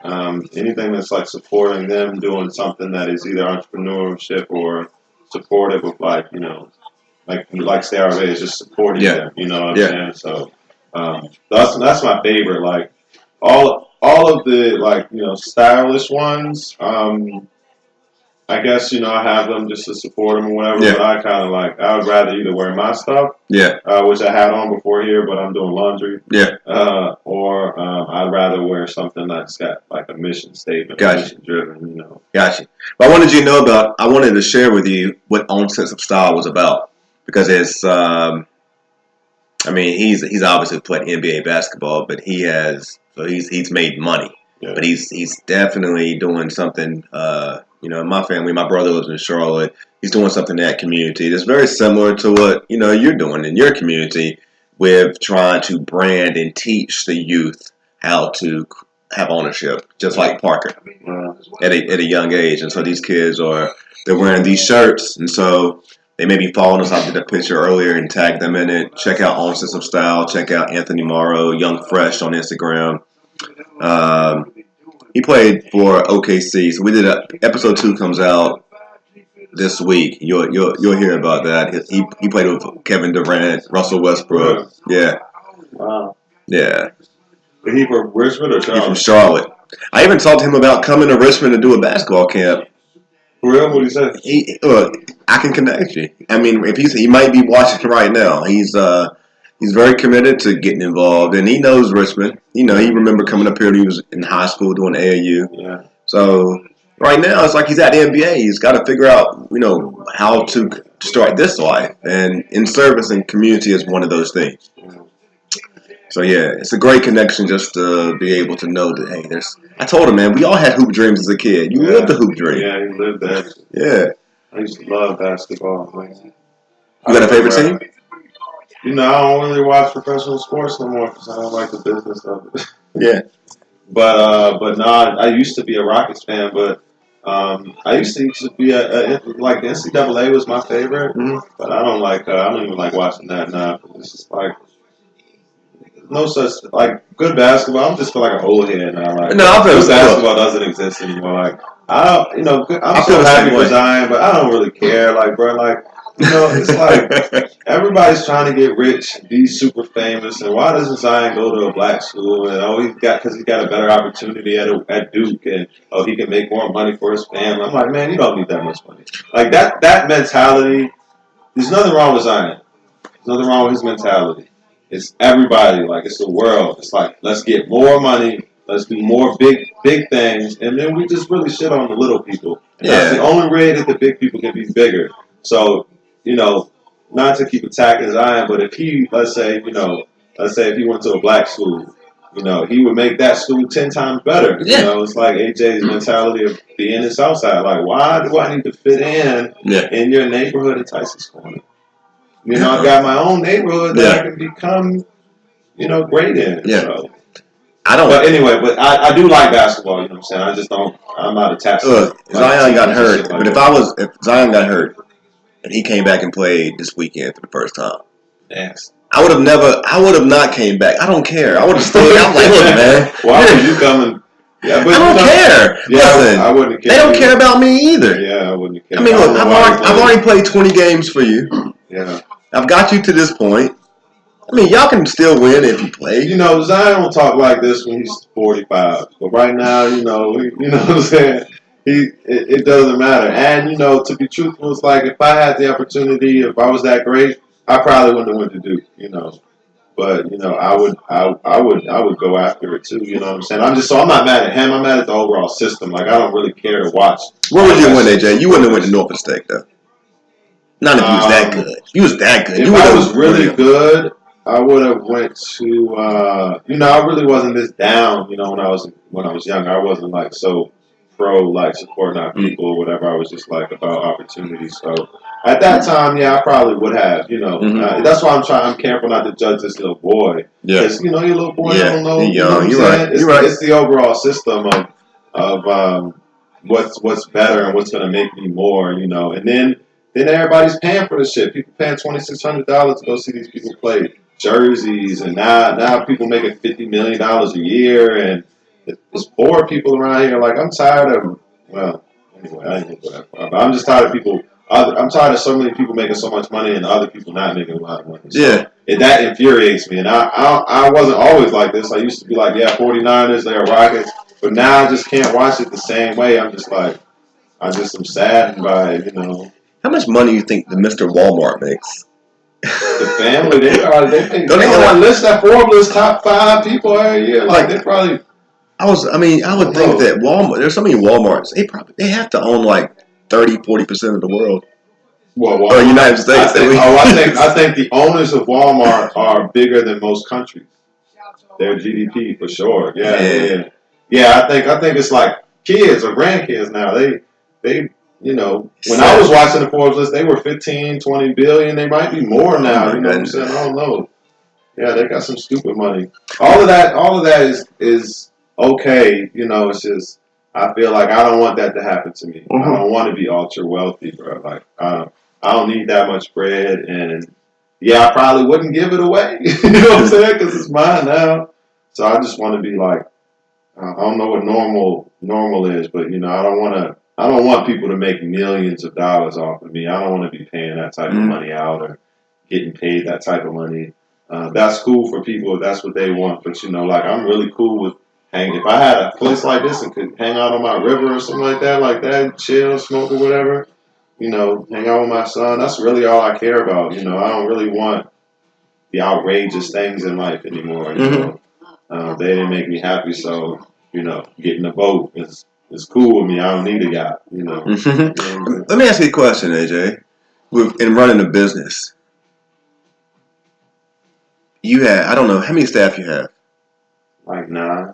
anything that's like supporting them doing something that is either entrepreneurship or supportive of like like Stay RVA is just supporting them. You know what I'm saying? So that's my favorite. Like all of the like stylish ones. I guess I have them just to support them or whatever. But I kind of like I would rather either wear my stuff, which I had on before here, but I'm doing laundry, or I'd rather wear something that's got like a mission statement, mission driven, Gotcha. But I wanted to share with you what Own Sense of Style was about because it's. He's obviously played NBA basketball, but he's made money. Yeah. But he's definitely doing something. In my family, my brother lives in Charlotte. He's doing something in that community that's very similar to what you're doing in your community with trying to brand and teach the youth how to have ownership, just like Parker at a young age. And so these kids they're wearing these shirts, and so they may be following us. I did a picture earlier and tag them in it. Check out Own Sense of Style. Check out Anthony Morrow, Young Fresh on Instagram. He played for OKC, so we did episode 2 comes out this week. You'll hear about that. He played with Kevin Durant, Russell Westbrook. Yeah. Wow. Yeah. Is he from Richmond or Charlotte? He's from Charlotte. I even talked to him about coming to Richmond to do a basketball camp. For real? What did he say? Look, I can connect you. If he might be watching right now. He's very committed to getting involved, and he knows Richmond. He remember coming up here when he was in high school doing AAU. Yeah. So right now, it's like he's at the NBA. He's got to figure out, how to start this life, and in service and community is one of those things. So yeah, it's a great connection just to be able to know that I told him, man, we all had hoop dreams as a kid. You lived the hoop dream. Yeah, you lived that. Yeah. I used to love basketball. You got a favorite team? I don't really watch professional sports no more because I don't like the business of it. Yeah. But no, I used to be a Rockets fan, but I used to be like the NCAA was my favorite, but I don't even like watching that now. It's just like no such like good basketball. I'm just feel like an old head now. Like good basketball doesn't exist anymore. Like I don't, I'm so happy for Zion, but I don't really care. Like bro, like. It's like everybody's trying to get rich, be super famous, and why doesn't Zion go to a black school? And because he's got a better opportunity at Duke, and he can make more money for his family. I'm like, man, you don't need that much money. Like that mentality. There's nothing wrong with Zion. There's nothing wrong with his mentality. It's everybody. Like it's the world. It's like let's get more money. Let's do more big things, and then we just really shit on the little people. And that's the only way that the big people can be bigger. So. Not to keep attacking Zion, but if he, let's say if he went to a black school, he would make that school 10 times better. Yeah. It's like AJ's mentality of being in Southside. Like, why do I need to fit in your neighborhood in Tyson's Corner? I got my own neighborhood that I can become, great in. Yeah. So. I don't. But anyway, I do like basketball. You know what I'm saying? I just don't. I'm not attached. Look, Zion got hurt, but if Zion got hurt. And he came back and played this weekend for the first time. Yes. I would have not came back. I don't care. I would have stayed out like, look, man. Why would you come and... Yeah, but I don't care. Yeah, listen, I wouldn't care. They don't care about me either. Yeah, I wouldn't care. Look, I've already played 20 games for you. Yeah. I've got you to this point. Y'all can still win if you play. Zion will talk like this when he's 45. But right now, you know what I'm saying? It doesn't matter. And, to be truthful, it's like if I had the opportunity, if I was that great, I probably wouldn't have went to Duke, But, I would go after it too, you know what I'm saying? I'm not mad at him, I'm mad at the overall system. Like I don't really care to watch. Where would you win, AJ? You wouldn't have went to Norfolk State though. Not if he was that good. If he was that good, if I was really good, I would have went to. I really wasn't this down. When I was young, I wasn't like so pro like supporting our people or whatever. I was just like about opportunities. So at that time, yeah, I probably would have. That's why I'm careful not to judge this little boy. Yeah. Because your little boy, Yeah. I don't know. You're You know what I'm young. saying? You're right. It's the overall system of what's better and what's going to make me more. And then everybody's paying for the shit. People paying $2,600 to go see these people play jerseys, and now people making $50 million a year, and there's poor people around here. Like, I'm tired of. Well, anyway, I didn't go that far, but I'm just tired of people. I'm tired of so many people making so much money and other people not making a lot of money. So that infuriates me, and I wasn't always like this. I used to be like, yeah, 49ers, they're Rockets, but now I just can't watch it the same way. I'm just saddened by How much money do you think the Mr. Walmart makes? The family, they list that Forbes top 5 people every year. Like they probably. I would think that Walmart. There's so many WalMarts. They have to own like 30-40% of the world. Well, or United States. I think the owners of Walmart are bigger than most countries. Their GDP for sure. Yeah. I think it's like kids or grandkids now. They when I was watching the Forbes list, they were 15, 20 billion. They might be more now. You know what I'm saying? I don't know. Yeah, they got some stupid money. All of that is okay. It's just I feel like I don't want that to happen to me. I don't want to be ultra wealthy, bro. Like I don't need that much bread, and yeah, I probably wouldn't give it away. You know what I'm saying? Because it's mine now. So I just want to be like, I don't know what normal is, but I don't want people to make millions of dollars off of me. I don't want to be paying that type of money out or getting paid that type of money. That's cool for people if that's what they want. But I'm really cool with hanging. If I had a place like this and could hang out on my river or something like that, chill, smoke or whatever, hang out with my son. That's really all I care about. I don't really want the outrageous things in life anymore. They didn't make me happy, so getting a boat is cool with me. I don't need a yacht. Let me ask you a question, AJ. In running a business, I don't know how many staff you have. Like 9.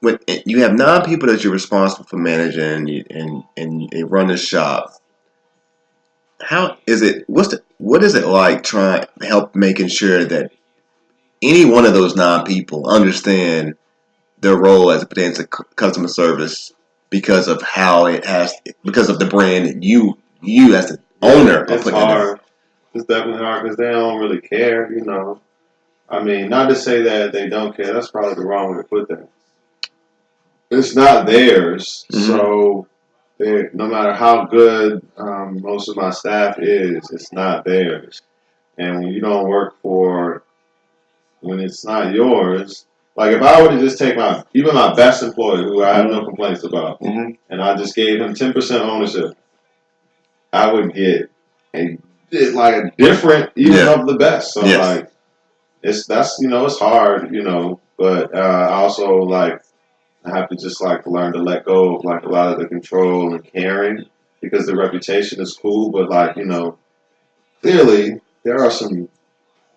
When you have 9 people that you're responsible for managing, and you run the shop. How is it? What is it like trying to help making sure that any one of those 9 people understand their role as it pertains to customer service because of because of the brand that you as the owner. It's hard. It's definitely hard because they don't really care. Not to say that they don't care. That's probably the wrong way to put that. It's not theirs, so no matter how good most of my staff is, it's not theirs. And when you don't work when it's not yours, like if I were to just take even my best employee, who I have no complaints about, and I just gave him 10% ownership, I would get a different of the best. So it's hard, but I also I have to just learn to let go of a lot of the control and caring because the reputation is cool, but clearly there are some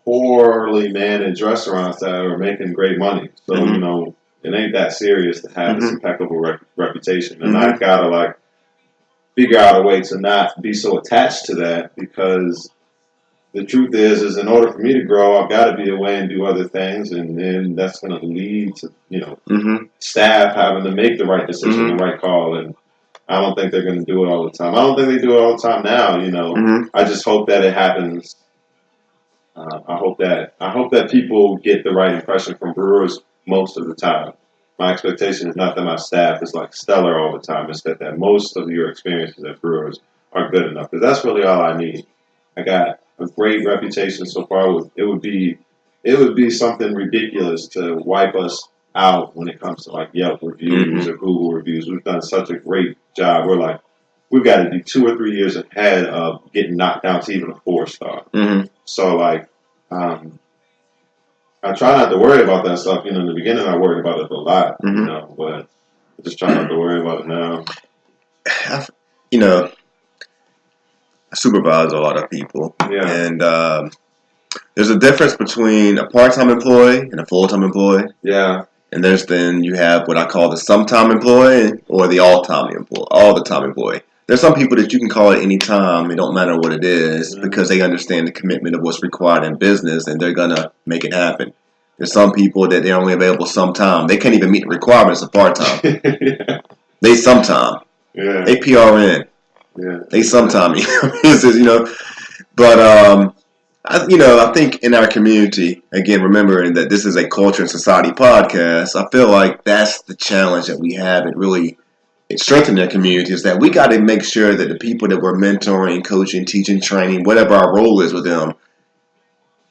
poorly managed restaurants that are making great money. So it ain't that serious to have this impeccable reputation, and I've got to figure out a way to not be so attached to that because the truth is in order for me to grow, I've got to be away and do other things, and then that's going to lead to staff having to make the right decision, the right call, and I don't think they're going to do it all the time. I don't think they do it all the time now. I just hope that it happens. I hope that people get the right impression from Brewers most of the time. My expectation is not that my staff is stellar all the time. It's that most of your experiences at Brewers are good enough because that's really all I need. I got a great reputation so far. It would be something ridiculous to wipe us out when it comes to Yelp reviews or Google reviews. We've done such a great job. We've got to be 2 or 3 years ahead of getting knocked down to even a 4-star. So I try not to worry about that stuff. In the beginning I worried about it a lot, but I just try not to worry about it now. I supervise a lot of people. Yeah. And there's a difference between a part-time employee and a full-time employee. Yeah. And then you have what I call the sometime employee or the all the time employee. There's some people that you can call at any time. It don't matter what it is because they understand the commitment of what's required in business and they're gonna make it happen. There's some people that they're only available sometime. They can't even meet the requirements of part-time. Yeah. They sometime. Yeah. They PRN. Yeah. They sometime. But I think in our community, again, remembering that this is a culture and society podcast, I feel like that's the challenge that we have. It strengthening our community is that we got to make sure that the people that we're mentoring, coaching, teaching, training, whatever our role is with them,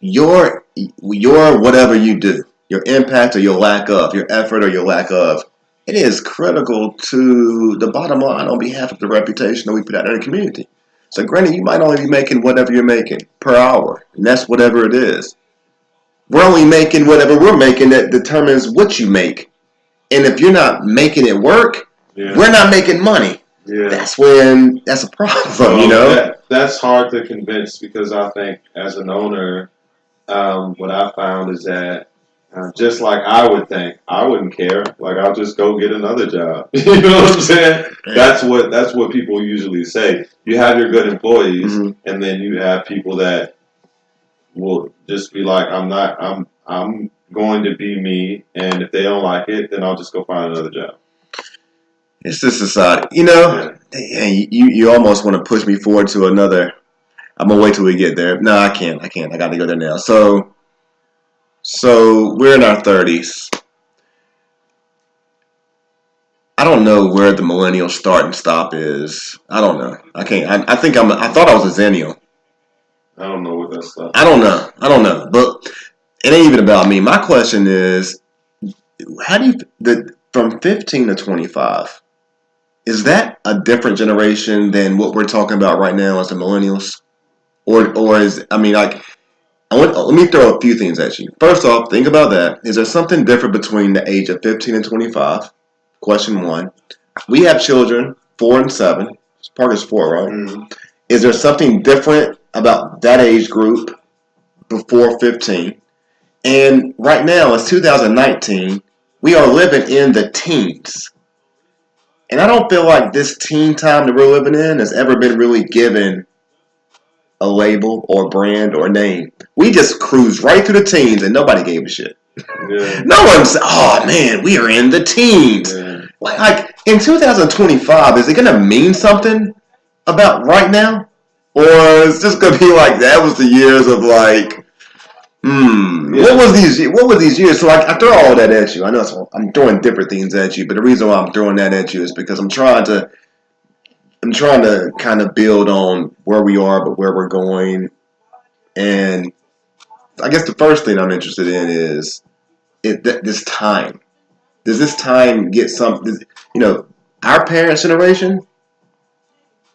your whatever you do, your impact or your lack of, your effort or your lack of, it is critical to the bottom line on behalf of the reputation that we put out in the community. So granted, you might only be making whatever you're making per hour, and that's whatever it is. We're only making whatever we're making that determines what you make. And if you're not making it work, we're not making money. Yeah. That's a problem, That's hard to convince because I think as an owner, what I found is that just like I would think, I wouldn't care. Like I'll just go get another job. You know what I'm saying? That's what people usually say. You have your good employees, and then you have people that will just be like, I'm going to be me, and if they don't like it, then I'll just go find another job. It's this society, you almost want to push me forward to another. I'm gonna wait till we get there. No, I can't. I got to go there now. So we're in our 30s. I don't know where the millennial start and stop is. I don't know. I can't. I thought I was a zennial. I don't know what that's stuff. I don't know. But it ain't even about me. My question is, how do you from 15 to 25? Is that a different generation than what we're talking about right now as the millennials, or is let me throw a few things at you. First off, think about that. Is there something different between the age of 15 and 25? Question one. We have children, 4 and 7. Parker's 4, right? Mm-hmm. Is there something different about that age group before 15? And right now, it's 2019. We are living in the teens. And I don't feel like this teen time that we're living in has ever been really given a label or brand or name. We just cruised right through the teens and nobody gave a shit. Yeah. No one said, oh man, we are in the teens. Yeah. Like in 2025, is it going to mean something about right now? Or is this going to be like, that was the years of like, what was these years? So I throw all that at you. I know I'm throwing different things at you, but the reason why I'm throwing that at you is because I'm trying to kind of build on where we are, but where we're going. And I guess the first thing I'm interested in is this time. Does this time get our parents' generation?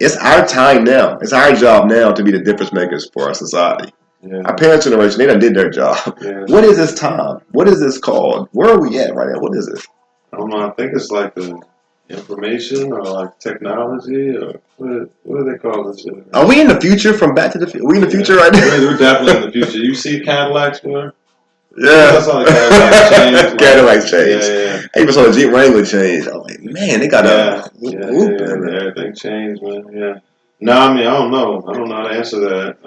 It's our time now. It's our job now to be the difference makers for our society. Yeah. Our parents' generation, they done did their job. Yeah. What is this time? What is this called? Where are we at right now? What is this? I don't know. I think it's like the information or like technology or what do they call this? Are we in the future from Back to the Future? Are we in the future right now? We're definitely in the future. You see Cadillacs, man? Yeah. That's all Cadillacs changed. Cadillacs changed. Yeah. I even saw the Jeep Wrangler change. I'm like, man, they got everything changed, man. Yeah. No, I mean, I don't know. I don't know how to answer that.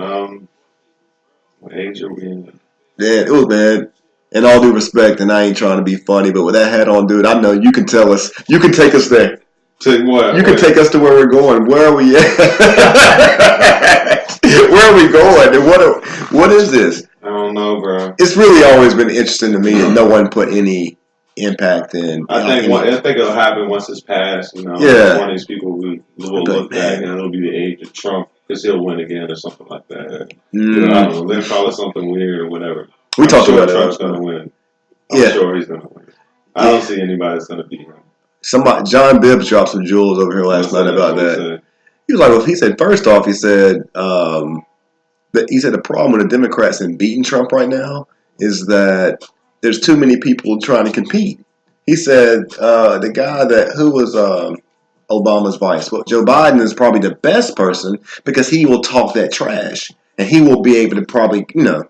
What age are we in? Yeah, it was bad. In all due respect, and I ain't trying to be funny, but with that hat on, dude, I know you can tell us. You can take us there. Take what? You can take us to where we're going. Where are we at? Where are we going? And what is this? I don't know, bro. It's really always been interesting to me that no one put any impact in. I think it'll happen once it's passed. One of these people will look back and it'll be the age of Trump because he'll win again or something like that. I don't know. They'll call it something weird or whatever. We talked about Trump's going to win. I'm sure he's going to win. I don't see anybody that's going to beat him. John Bibbs dropped some jewels over here last night about that. He was like, he said, first off, he said the problem with the Democrats in beating Trump right now is that there's too many people trying to compete. He said the guy who was Obama's vice. Well, Joe Biden is probably the best person because he will talk that trash. And he will be able to probably, Yeah.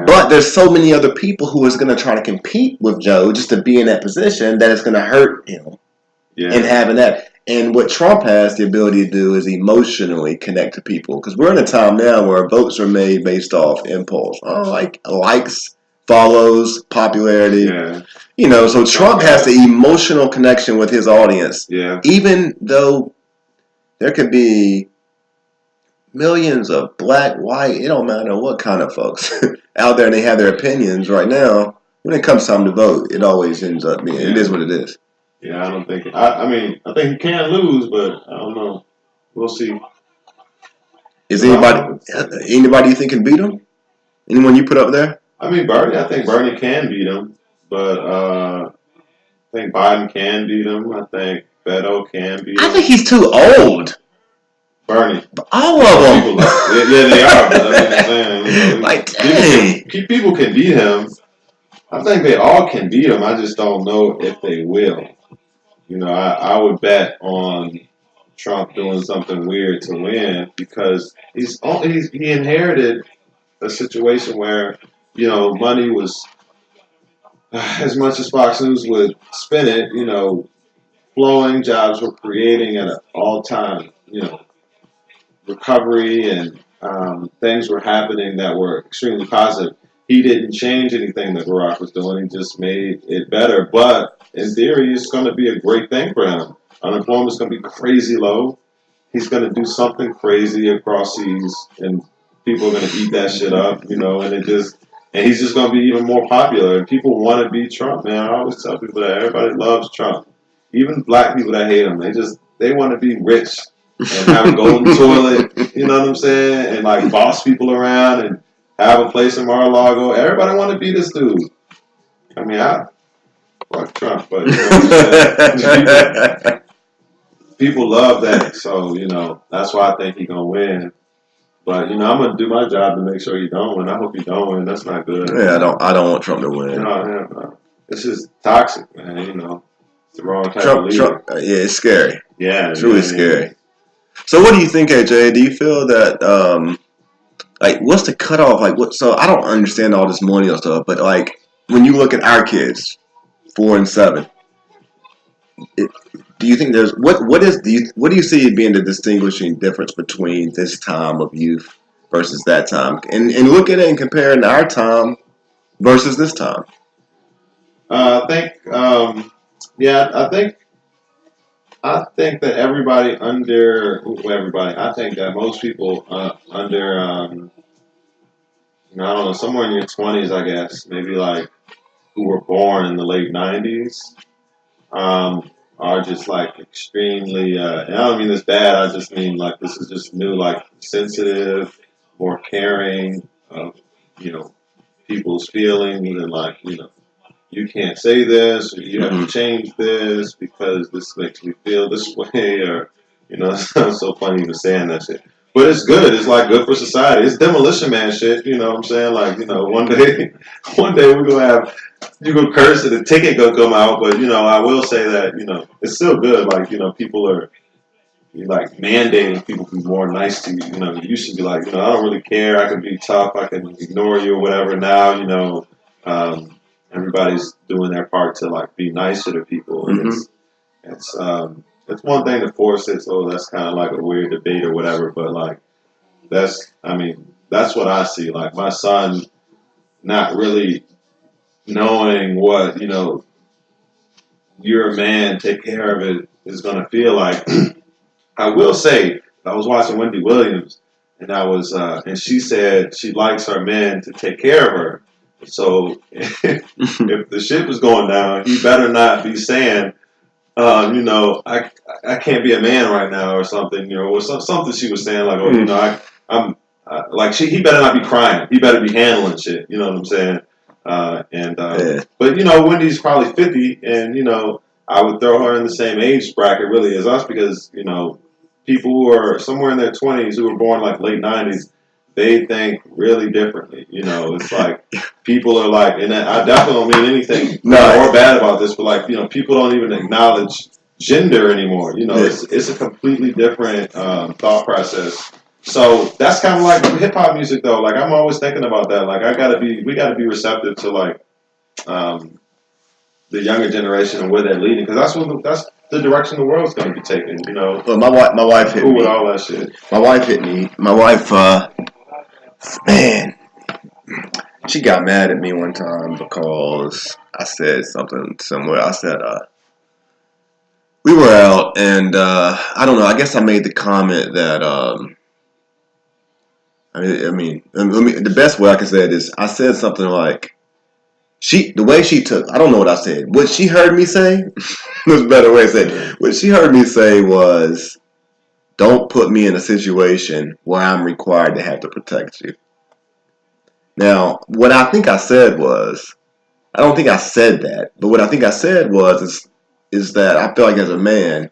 But there's so many other people who is going to try to compete with Joe just to be in that position that it's going to hurt him in having that. And what Trump has the ability to do is emotionally connect to people. Because we're in a time now where votes are made based off impulse. Like likes, follows, popularity. Yeah. So Trump has the emotional connection with his audience. Yeah. Even though there could be millions of black, white, it don't matter what kind of folks out there and they have their opinions right now. When it comes time to vote, it always ends up being, it is what it is. Yeah, I don't think, I think he can lose, but I don't know. We'll see. Is anybody you think can beat him? Anyone you put up there? I mean, I think Bernie can beat him, but I think Biden can beat him. I think Beto can beat him. I think he's too old. Bernie. All of them. Yeah, they are. But I'm saying, like, dang. People can beat him. I think they all can beat him. I just don't know if they will. I would bet on Trump doing something weird to win because he inherited a situation where money was as much as Fox News would spin it. Flowing, jobs were creating at an all-time recovery, and things were happening that were extremely positive. He didn't change anything that Barack was doing. He just made it better. But in theory, it's going to be a great thing for him. Unemployment's going to be crazy low. He's going to do something crazy across seas, and people are going to eat that shit up, and he's just going to be even more popular. And people want to beat Trump, man. I always tell people that everybody loves Trump. Even black people that hate him, they want to be rich and have a golden toilet, you know what I'm saying? And like boss people around and have a place in Mar-a-Lago. Everybody want to be this dude. I mean, I fuck Trump, but people love that. So, that's why I think he's gonna win. But I'm gonna do my job to make sure he don't win. I hope he don't win. That's not good. Yeah, I don't want Trump to win. No. It's just toxic, man. It's the wrong type of leader. Trump, yeah, it's scary. Yeah, it's really scary. So, what do you think, AJ? Do you feel that what's the cutoff? So I don't understand all this millennial stuff, but when you look at our kids, 4 and 7, do you think there's what do you see being the distinguishing difference between this time of youth versus that time, and look at it and compare it our time versus this time? I think, I think that everybody I think that most people under, I don't know, somewhere in your 20s, I guess, maybe who were born in the late 90s, are just extremely, and I don't mean this bad, I just mean this is just new, sensitive, more caring of, people's feelings, and you can't say this, or you have to change this because this makes me feel this way, or, it sounds so funny even saying that shit. But it's good. It's good for society. It's Demolition Man shit. You know what I'm saying? One day we're gonna have you go curse and the ticket gonna come out. But I will say that it's still good. People are mandating people to be more nice to you. You used to be I don't really care. I can be tough. I can ignore you or whatever. Now everybody's doing their part to be nicer to people. And it's one thing to force it, so that's kind of a weird debate or whatever. But that's what I see. My son not really knowing what you're a man, take care of it is gonna feel like. I will say I was watching Wendy Williams, and and she said she likes her men to take care of her. So if the ship is going down, he better not be saying, I can't be a man right now or something, or something she was saying he better not be crying. He better be handling shit. You know what I'm saying? But Wendy's probably 50, and I would throw her in the same age bracket really as us because people who are somewhere in their 20s who were born late 90s. They think really differently. It's people are and I definitely don't mean anything or bad about this, but people don't even acknowledge gender anymore. You know, it's a completely different thought process. So that's kind of like hip hop music, though. Like I'm always thinking about that. Like we gotta be receptive to like um, the younger generation and where they're leading, because that's the direction the world's going to be taking. You know, Well, my wife hit cool me. with all that shit. My wife hit me. My wife, man, she got mad at me one time because I said something somewhere. I said, we were out, and I don't know. I guess I made the comment that the best way I can say it is I said something like the way she took. I don't know what I said. What she heard me say, there's a better way to say it. What she heard me say was, "Don't put me in a situation where I'm required to have to protect you." Now, what I think I said was, I don't think I said that, but what I think I said is that I feel like as a man,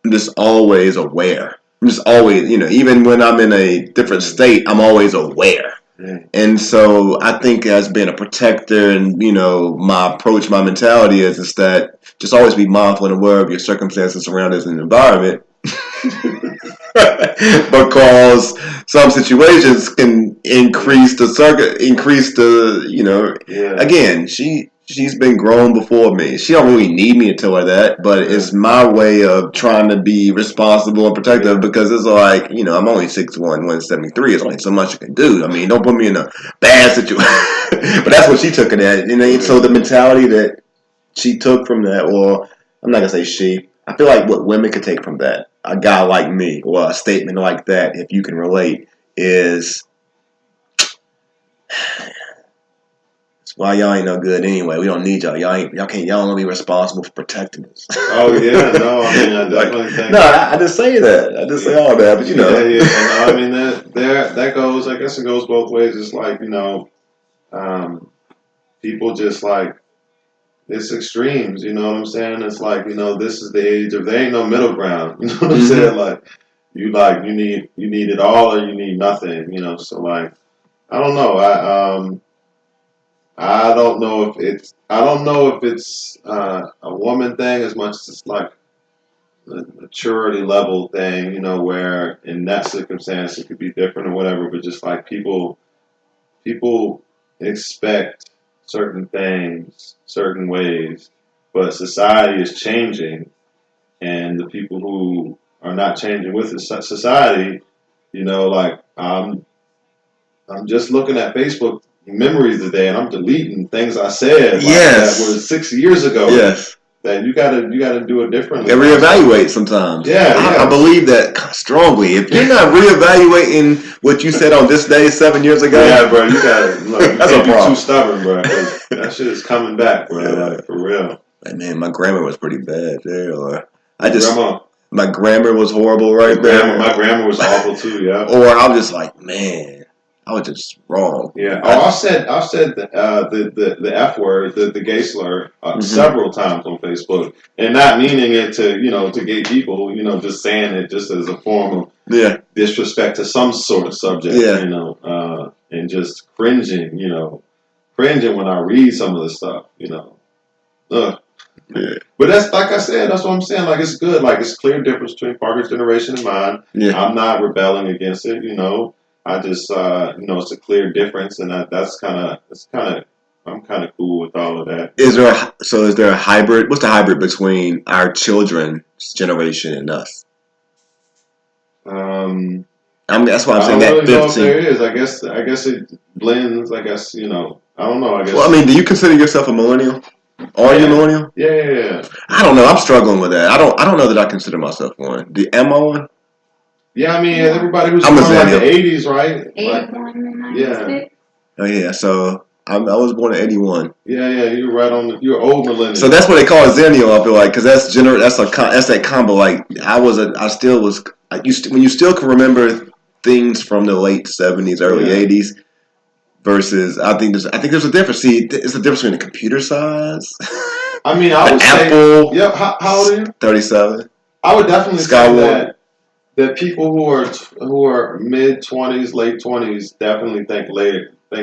I'm just always aware. I'm just always, even when I'm in a different state, I'm always aware. And so I think as being a protector and, my approach, my mentality is that just always be mindful and aware of your circumstances, surroundings, and environment. Because some situations can again, she's been grown before me. She don't really need me to tell her that, but it's my way of trying to be responsible and protective, because it's like, I'm only 6'1", 173. It's only so much you can do. I mean, don't put me in a bad situation. But that's what she took it at. So the mentality that she took from that, or I'm not gonna say she. I feel like what women could take from that, a guy like me, or a statement like that, if you can relate, is why y'all ain't no good anyway. We don't need y'all. Y'all don't be responsible for protecting us. Oh yeah, no, I mean I definitely think. No, I just say that. I just say all that, but no, I mean that goes. I guess it goes both ways. It's like people just like. It's extremes, you know what I'm saying? It's like, this is the age of there ain't no middle ground. You know what I'm saying? You need it all or you need nothing, so like I don't know. I don't know if it's a woman thing as much as it's like a maturity level thing, where in that circumstance it could be different or whatever, but just like people expect certain things certain ways, but society is changing, and the people who are not changing with the society, like I'm just looking at Facebook memories today, and I'm deleting things I said that were 6 years ago. Yes. That you gotta do it differently. And reevaluate sometimes. Yeah, I believe that strongly. If you're not reevaluating what you said on this day 7 years ago, yeah, bro, you gotta. Look, that's a problem. Be too stubborn, bro. That shit is coming back, bro. Like, for real. Like, man, my grammar was pretty bad there, or Grandma. My grammar was horrible there. My grammar was awful too. Yeah. Or I was just like, man, I was just wrong. Yeah. Oh, I said the F word, the gay slur, several times on Facebook, and not meaning it to gay people. Just saying it just as a form of disrespect to some sort of subject. Yeah. And just cringing. Cringing when I read some of the stuff. Ugh. Yeah. But that's like I said. That's what I'm saying. Like it's good. Like it's a clear difference between Parker's generation and mine. Yeah. I'm not rebelling against it. I just it's a clear difference, and I'm kind of cool with all of that. Is there a hybrid? What's the hybrid between our children's generation and us? That's why I'm saying that. I don't really know if there is. I guess it blends. I guess I don't know. I guess. Well, I mean, do you consider yourself a millennial? Are you a millennial? Yeah. I don't know. I'm struggling with that. I don't know that I consider myself one. Am I one? Yeah, I mean, everybody who's born in like the 80s, right? 81 yeah. Oh, yeah. So I was born in 81. Yeah. You're right on. You're old millennial. So that's what they call a Zennial. I feel like, because that's that combo. Like when you still can remember things from the late 70s, early 80s. Versus, I think there's a difference. See, it's the difference between the computer size. I mean, I would Apple. Say, yeah. How old are you? 37. I would definitely say that people who are mid 20s, late 20s, definitely think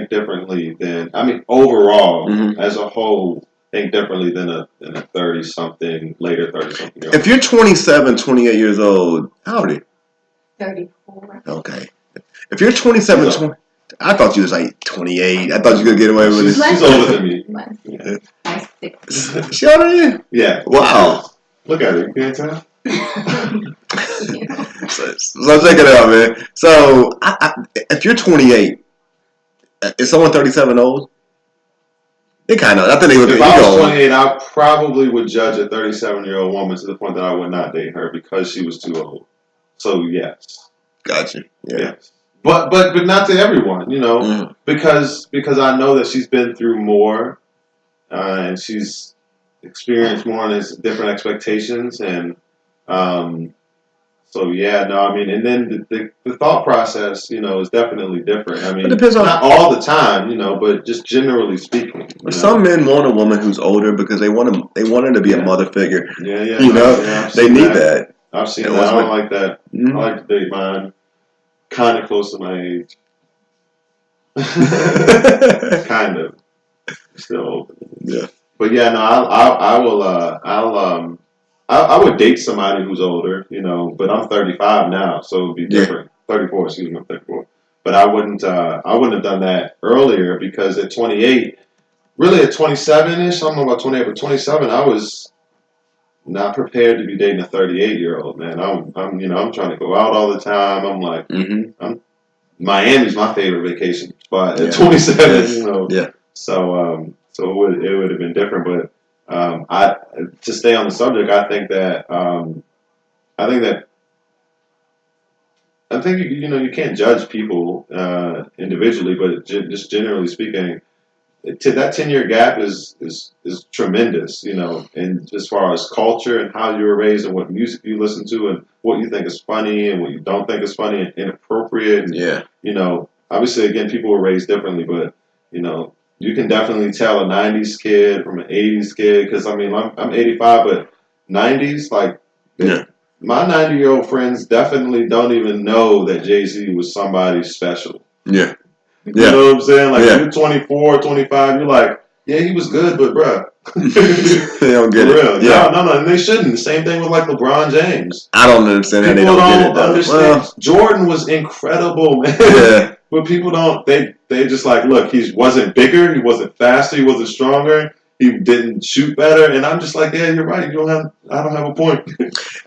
differently than. I mean, overall, as a whole, think differently than a 30-something, later 30-something year old. If you're 27, 28 years old, how old are you? 34. Okay. If you're 27, 20, I thought you was like 28. I thought you could get away with it. She's older than me. Yeah. I'm 6. She older than you? Yeah. Wow. Look at her. You can't tell? So check it out, man. So if you're 28, is someone 37 old? They kind of. I think they look at you. If I was 28, I probably would judge a 37-year-old woman to the point that I would not date her because she was too old. So yes. Gotcha. Yeah. Yes. But not to everyone, you know, because I know that she's been through more, and she's experienced more, and there's different expectations, and so yeah, no, I mean, and then the thought process, you know, is definitely different. I mean, it depends on, not all the time, you know, but just generally speaking. Some men want a woman who's older because they want her to be a mother figure. Yeah, yeah. You know, they need that. I've seen that. I don't like that. I like to date mine kind of close to my age. Kind of. Still open. Yeah. But yeah, no, I would date somebody who's older, you know, but I'm 35 now, so it'd be different. 34, excuse me, I'm 34. But I wouldn't have done that earlier because at 28, really at 27-ish, I don't know about 28, but 27, I was not prepared to be dating a 38-year-old, man. I'm trying to go out all the time. I'm like, Miami's my favorite vacation spot at 27, you know. Yeah. So it would have been different, but to stay on the subject, I think you can't judge people individually, but just generally speaking, that 10-year gap is tremendous, you know, and as far as culture and how you were raised and what music you listen to and what you think is funny and what you don't think is funny and inappropriate. And, you know, obviously, again, people were raised differently, but, you know, you can definitely tell a 90s kid from an 80s kid because, I mean, I'm 85, but 90s, like, my 90-year-old friends definitely don't even know that Jay-Z was somebody special. Yeah. You know what I'm saying? Like, you're 24, 25, you're like, yeah, he was good, but bruh. They don't get it. Real. Yeah. No, and they shouldn't. Same thing with, like, LeBron James. I don't understand how they don't get it, though. Understand. Well, Jordan was incredible, man. Yeah. But people don't, they just like, look, he wasn't bigger, he wasn't faster, he wasn't stronger, he didn't shoot better, and I'm just like, yeah, you're right, I don't have a point.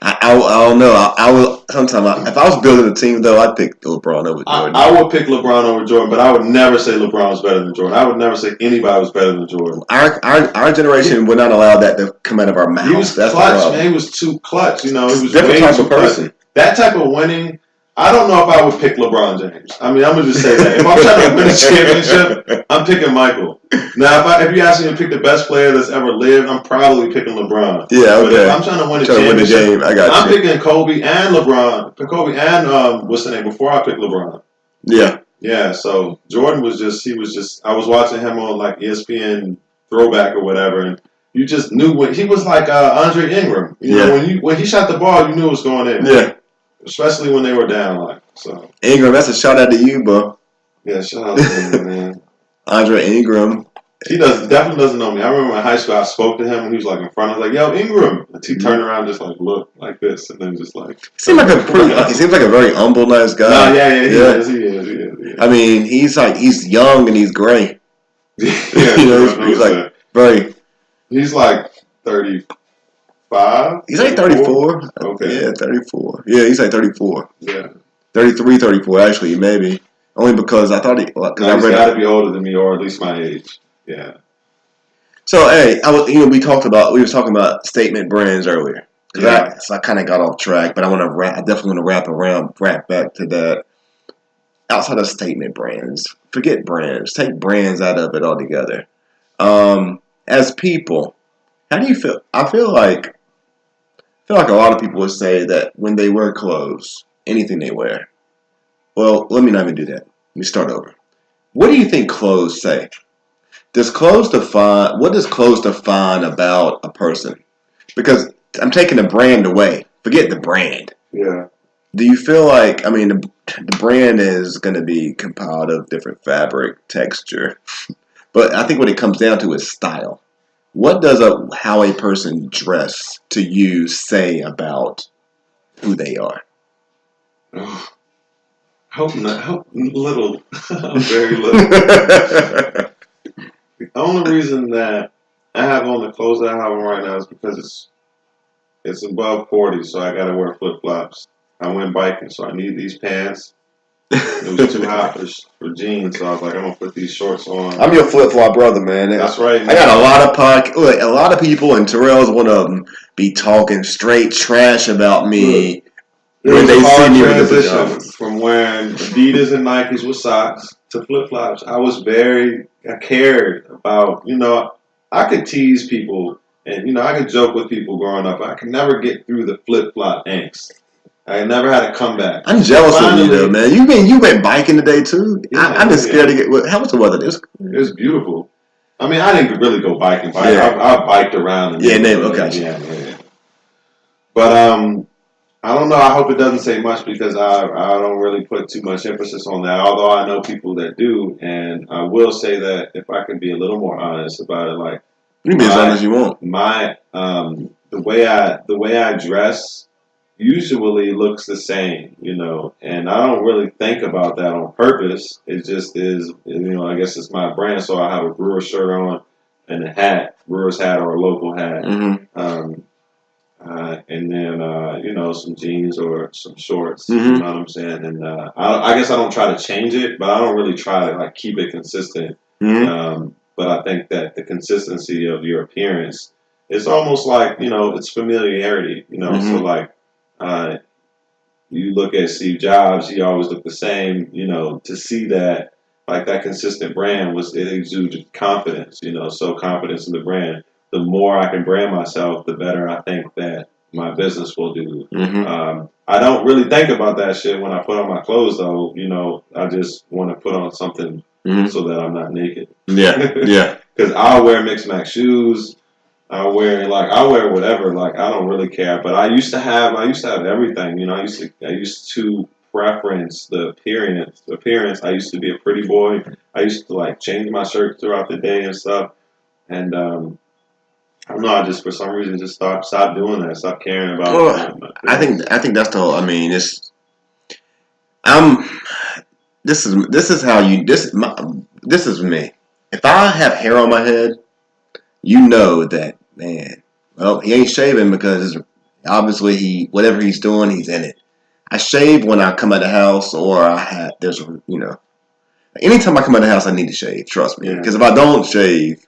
I don't know. I will sometimes. If I was building a team, though, I'd pick LeBron over Jordan. I would pick LeBron over Jordan, but I would never say LeBron was better than Jordan. I would never say anybody was better than Jordan. Our generation would not allow that to come out of our mouth. He was clutch, man. He was too clutch. You know, he was different type of person. That type of winning. I don't know if I would pick LeBron James. I mean, I'm gonna just say that. If I'm trying to win a championship, I'm picking Michael. Now, if you ask me to pick the best player that's ever lived, I'm probably picking LeBron. Yeah, okay. But if I'm trying to win a championship, I'm picking Kobe and LeBron. Kobe and what's the name? Before I pick LeBron. Yeah. Yeah. So Jordan was just. I was watching him on like ESPN Throwback or whatever, and you just knew when he was like Andre Ingram. You know, when he shot the ball, you knew it was going in. Yeah. Especially when they were down, like so. Ingram, that's a shout out to you, bro. Yeah, shout out to him, man. Andre Ingram. He definitely doesn't know me. I remember in high school I spoke to him and he was like in front. I was like, "Yo, Ingram." And he turned around, just like look like this, and then just like. He seems like a very humble, nice guy. No, yeah, he is. I mean, he's young and he's gray. Yeah, he's like very. He's like 35. He's like 34. Okay. Yeah, 34. Yeah, he's like 34. Yeah. 33, 34, actually, maybe. Only because I thought he's got to be older than me, or at least my age. Yeah. So, hey, we were talking about statement brands earlier. So I kind of got off track, but I definitely want to wrap back to that. Outside of statement brands, forget brands. Take brands out of it altogether. As people, how do you feel? I feel like a lot of people would say that when they wear clothes, anything they wear. Well, let me not even do that. Let me start over. What do you think clothes say? What does clothes define about a person? Because I'm taking the brand away. Forget the brand. Yeah. Do you feel like, I mean, the brand is going to be compiled of different fabric, texture. But I think what it comes down to is style. What does how a person dress to you say about who they are? Oh, hope not. Hope little. Very little. The only reason that I have on the clothes that I have on right now is because it's above 40, so I gotta wear flip flops. I went biking, so I need these pants. It was too hot for jeans, so I was like, I'm gonna put these shorts on. I'm your flip flop brother, man. That's right, man. I got a lot of look, a lot of people, and Terrell's one of them, be talking straight trash about me when they see me with the pajamas. From wearing Adidas and Nikes with socks to flip flops. I cared about, I could tease people and, I could joke with people growing up. I could never get through the flip flop angst. I never had a comeback. I'm jealous of you though, man. You went biking today too. Yeah, I'm just scared to get. How was the weather? It was beautiful. I mean, I didn't really go biking. I biked around. Okay. But I don't know. I hope it doesn't say much because I don't really put too much emphasis on that. Although I know people that do, and I will say that if I can be a little more honest about it, like you can be as honest as you want. The way I dress usually looks the same, and I don't really think about that on purpose. It just is, I guess it's my brand, so I have a Brewer shirt on and a hat, Brewer's hat or a local hat, and then some jeans or some shorts. You know what I'm saying? And I guess I don't try to change it, but I don't really try to like keep it consistent. But I think that the consistency of your appearance is almost like it's familiarity. So like. You look at Steve Jobs, he always looked the same, to see that, like that consistent brand it exudes confidence, so confidence in the brand. The more I can brand myself, the better I think that my business will do. I don't really think about that shit when I put on my clothes, though, I just want to put on something so that I'm not naked. Yeah. Because I'll wear mixed match shoes. I wear whatever, like I don't really care. But I used to have everything, I used to preference the appearance. I used to be a pretty boy. I used to like change my shirt throughout the day and stuff. And I don't know, I just for some reason just stopped doing that, stopped caring about I think that's the whole, I mean, this is how this is me. If I have hair on my head, you know that, man, well, he ain't shaving because obviously whatever he's doing, he's in it. I shave when I come out of the house or anytime I come out of the house, I need to shave, trust me. Because if I don't shave,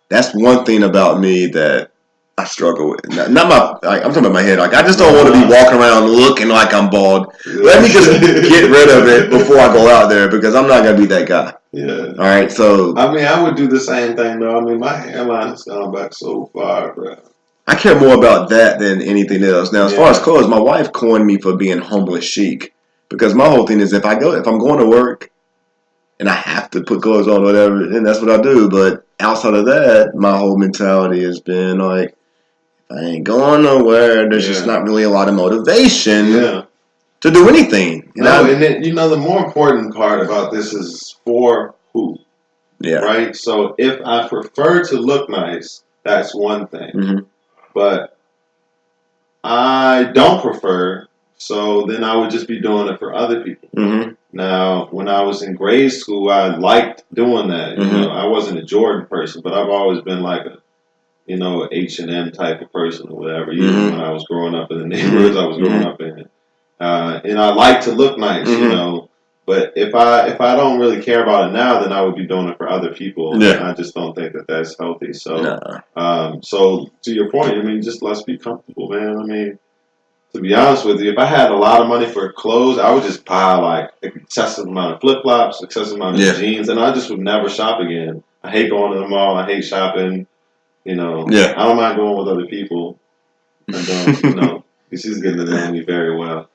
that's one thing about me that I struggle with. I'm talking about my head. Like, I just don't want to be walking around looking like I'm bald. Let me just get rid of it before I go out there because I'm not going to be that guy. Yeah. All right, so. I mean, I would do the same thing, though. I mean, my hairline has gone back so far, bro. I care more about that than anything else. Now, as far as clothes, my wife coined me for being homeless chic because my whole thing is if I'm going to work and I have to put clothes on or whatever, then that's what I do. But outside of that, my whole mentality has been like, if I ain't going nowhere, there's just not really a lot of motivation to do anything. And then, the more important part about this is for who. Yeah. Right? So if I prefer to look nice, that's one thing. But I don't prefer, so then I would just be doing it for other people. Now, when I was in grade school, I liked doing that. I wasn't a Jordan person, but I've always been like a, H&M type of person or whatever, even when I was growing up in the neighborhoods I was growing up in. And I like to look nice, But if I don't really care about it now, then I would be doing it for other people. And I just don't think that that's healthy. So, so to your point, I mean, just let's be comfortable, man. I mean, to be honest with you, if I had a lot of money for clothes, I would just buy like an excessive amount of flip flops, excessive amount of jeans, and I just would never shop again. I hate going to the mall. I hate shopping. I don't mind going with other people. I don't, she's getting to know me very well.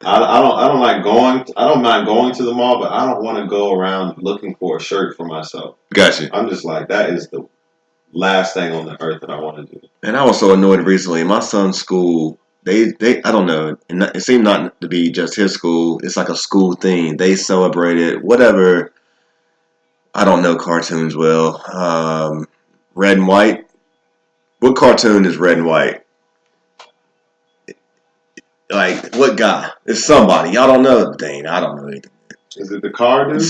I don't like going. I don't mind going to the mall, but I don't want to go around looking for a shirt for myself. Gotcha. I'm just like, that is the last thing on the earth that I want to do. And I was so annoyed recently. My son's school, they I don't know. It seemed not to be just his school. It's like a school thing. They celebrated whatever. I don't know cartoons well. Red and white. What cartoon is red and white? Like, what guy? It's somebody. Y'all don't know. Dang, I don't know anything. Is it the car dude?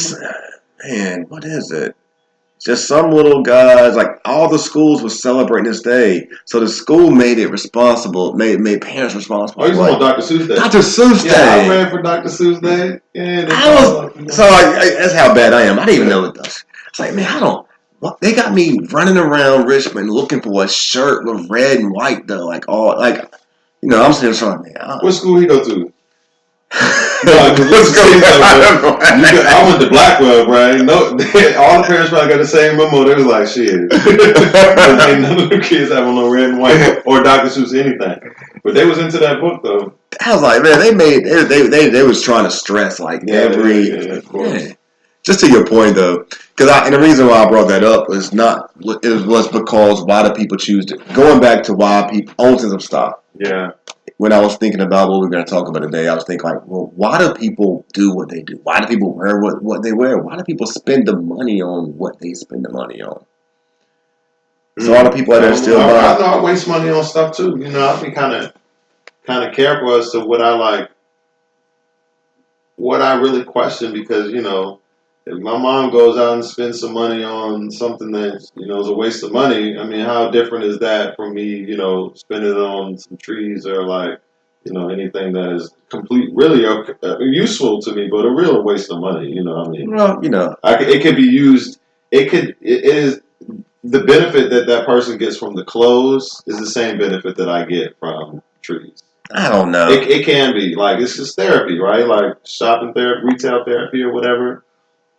Man, what is it? Just some little guys. Like, all the schools were celebrating this day. So the school made it responsible, made parents responsible. Oh, you talking about Dr. Seuss Day? Dr. Seuss Day. Yeah, I ran for Dr. Seuss Day. Yeah, that's how bad I am. I didn't even know it does. It's like, man, I don't. What, they got me running around Richmond looking for a shirt with red and white though, like all like, you know. I'm sitting there trying, man. What school he go to? I went to Blackwell, bro. No, all the parents probably got the same memo. They was like, shit. Ain't none of the kids having no red and white or Dr. Seuss anything. But they was into that book though. I was like, man, they was trying to stress like of course. Just to your point though, and the reason why I brought that up was because why do people choose to going back to why people autism stop. Yeah. When I was thinking about what we were going to talk about today, I was thinking like, well, why do people do what they do? Why do people wear what they wear? Why do people spend the money on what they spend the money on? So a lot of people out there still buy. I know I waste money on stuff too. You know, I'll be kind of careful as to what I like, what I really question, because, you know, if my mom goes out and spends some money on something that, you know, is a waste of money, I mean, how different is that from me, you know, spending it on some trees or like, you know, anything that is really useful to me, but a real waste of money, you know what I mean? Well, you know. It could be used, it is, the benefit that person gets from the clothes is the same benefit that I get from trees. I don't know. It can be. Like, it's just therapy, right? Like shopping therapy, retail therapy or whatever.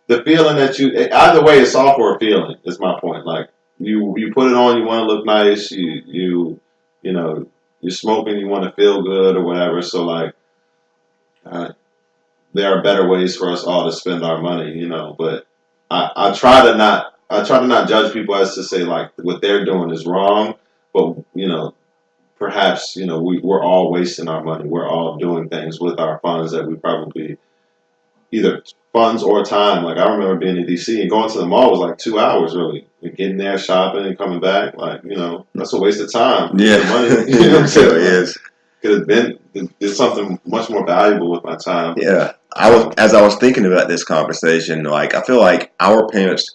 The feeling that either way, it's all for a feeling, is my point. Like, you put it on, you want to look nice, you know, you're smoking, you want to feel good or whatever. So, like, there are better ways for us all to spend our money, you know. But I try to not judge people as to say, like, what they're doing is wrong. But, you know, perhaps, you know, we're all wasting our money. We're all doing things with our funds that we probably either funds or time. Like, I remember being in D.C. and going to the mall was like 2 hours, really. And getting there, shopping, and coming back. Like, you know, that's a waste of time. Yeah. Money. You know what I'm saying? It is. Could have been, did something much more valuable with my time. Yeah. As I was thinking about this conversation, like, I feel like our parents,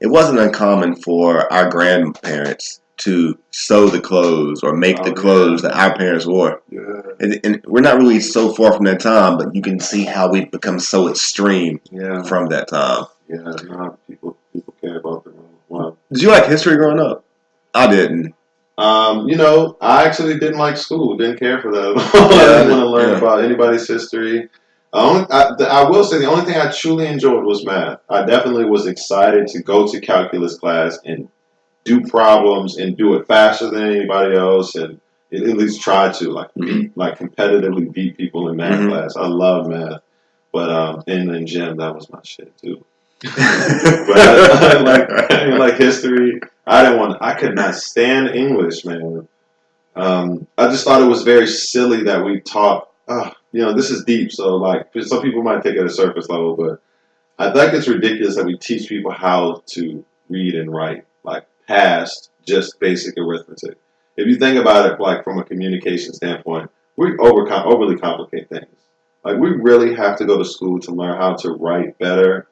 it wasn't uncommon for our grandparents to sew the clothes or make the clothes that our parents wore. Yeah. And we're not really so far from that time, but you can see how we've become so extreme from that time. Yeah, no, people care about their own. Wow. Did you like history growing up? I didn't. You know, I actually didn't like school. Didn't care for that at all. I didn't want to learn about anybody's history. I will say the only thing I truly enjoyed was math. I definitely was excited to go to calculus class and do problems and do it faster than anybody else, and at least try to competitively beat people in math class. I love math, but in gym that was my shit too. But I like history. I could not stand English, man. I just thought it was very silly that we taught. You know, this is deep, so like some people might take it at a surface level, but I think it's ridiculous that we teach people how to read and write, like past just basic arithmetic. If you think about it, like from a communication standpoint, we overly complicate things. Like, we really have to go to school to learn how to write better.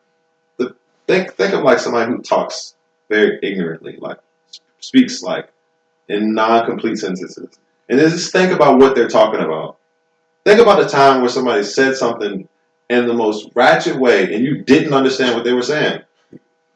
Think of like somebody who talks very ignorantly, like speaks like in non-complete sentences, and then just think about what they're talking about. Think about the time where somebody said something in the most ratchet way, and you didn't understand what they were saying.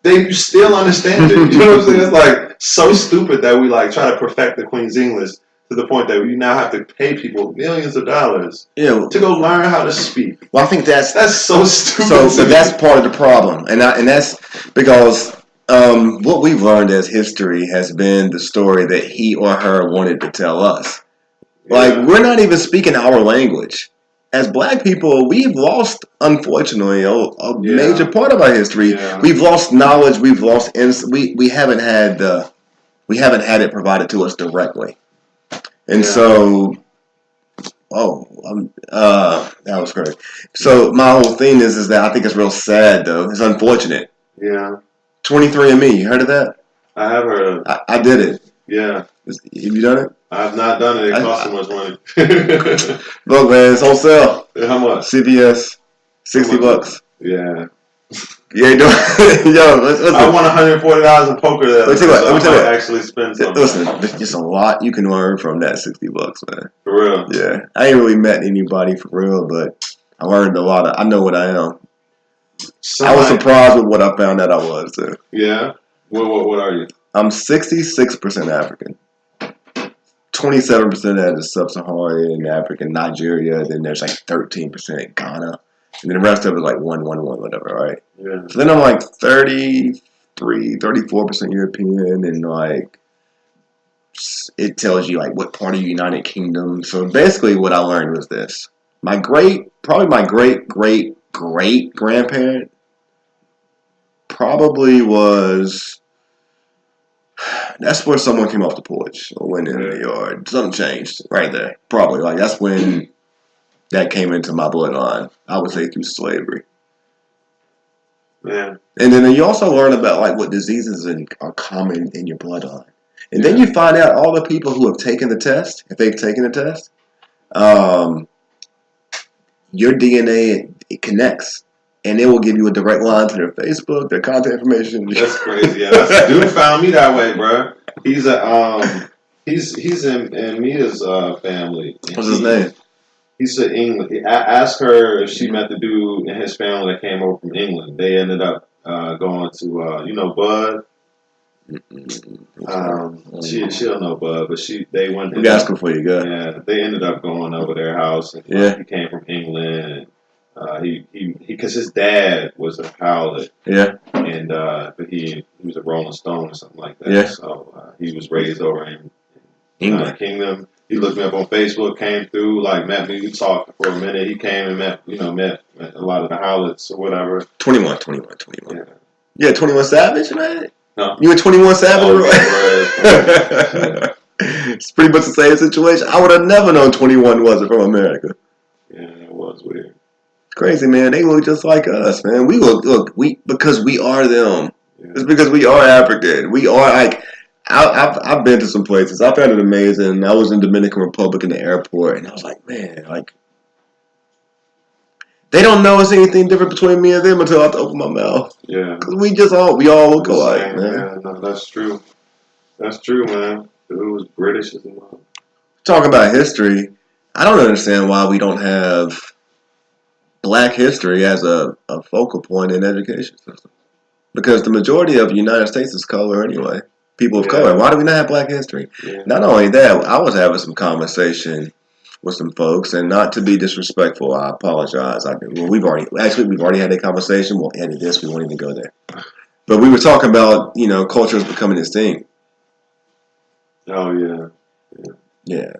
You still understand it. You know what I'm saying? It's like so stupid that we like try to perfect the Queen's English to the point that we now have to pay people millions of dollars to go learn how to speak. Well, I think that's so stupid. So that's part of the problem, and that's because what we've learned as history has been the story that he or her wanted to tell us. Like, we're not even speaking our language. As Black people, we've lost, unfortunately, a major part of our history. Yeah. We've lost knowledge. We've lost we haven't had it provided to us directly. And so, that was great. So my whole thing is that I think it's real sad, though. It's unfortunate. Yeah. 23andMe, you heard of that? I have heard of it. I did it. Yeah. Have you done it? I've not done it. It costs so much money. Look, man, it's on sale. How much? CVS, $60. Yeah. You ain't doing. Yo, listen. I won $140 in poker that Let me tell you what. so Let me tell you what. actually spend something. Listen, there's just a lot you can learn from that $60, man. For real. Yeah, I ain't really met anybody for real, but I learned a lot. I know what I am. I was surprised with what I found out I was. Too. Yeah. What are you? I'm 66% African. 27% of that is sub-Saharan African, Nigeria. Then there's like 13% Ghana, and then the rest of it is like 1, whatever, right? Yeah. So then I'm like 34% European, and like it tells you like what part of the United Kingdom. So basically, what I learned was this: my great grandparent probably was. That's where someone came off the porch or went in the yard. Something changed right there. Probably like that's when that came into my bloodline. I would say through slavery. Yeah. And then you also learn about like what diseases are common in your bloodline. And then you find out all the people who have taken the test, if they've taken the test, your DNA, it connects. And it will give you a direct line to their Facebook, their contact information. That's crazy. Yeah, dude found me that way, bro. He's he's in Mia's family. What's his name? He's in England. I asked her if she met the dude in his family that came over from England. They ended up going to Bud. She'll know Bud, but they went. We asked her before you go. Yeah, they ended up going over their house. And, he came from England. And, because his dad was a pilot. Yeah. And but he was a Rolling Stone or something like that. Yeah. So he was raised over in England Kingdom. He looked me up on Facebook, came through, like met me. We talked for a minute. He came and met a lot of the Howlets or whatever. 21. Yeah, 21 Savage, man. No. You were 21 Savage? Oh, right. It's pretty much the same situation. I would have never known 21 wasn't from America. Yeah, it was weird. Crazy, man. They look just like us, man. We look because we are them. Yeah. It's because we are African. We are like I've been to some places. I found it amazing. I was in Dominican Republic in the airport, and I was like, man, like they don't know it's anything different between me and them until I have to open my mouth. Yeah, because we all look alike, man. Yeah, no, that's true. That's true, man. It was British as well. Talking about history, I don't understand why we don't have Black history as a focal point in education system. Because the majority of the United States is color anyway. People of color. Why do we not have Black history? Yeah. Not only that, I was having some conversation with some folks, and not to be disrespectful, I apologize. We've already had that conversation. We'll edit this. We won't even go there. But we were talking about cultures becoming extinct. Oh yeah.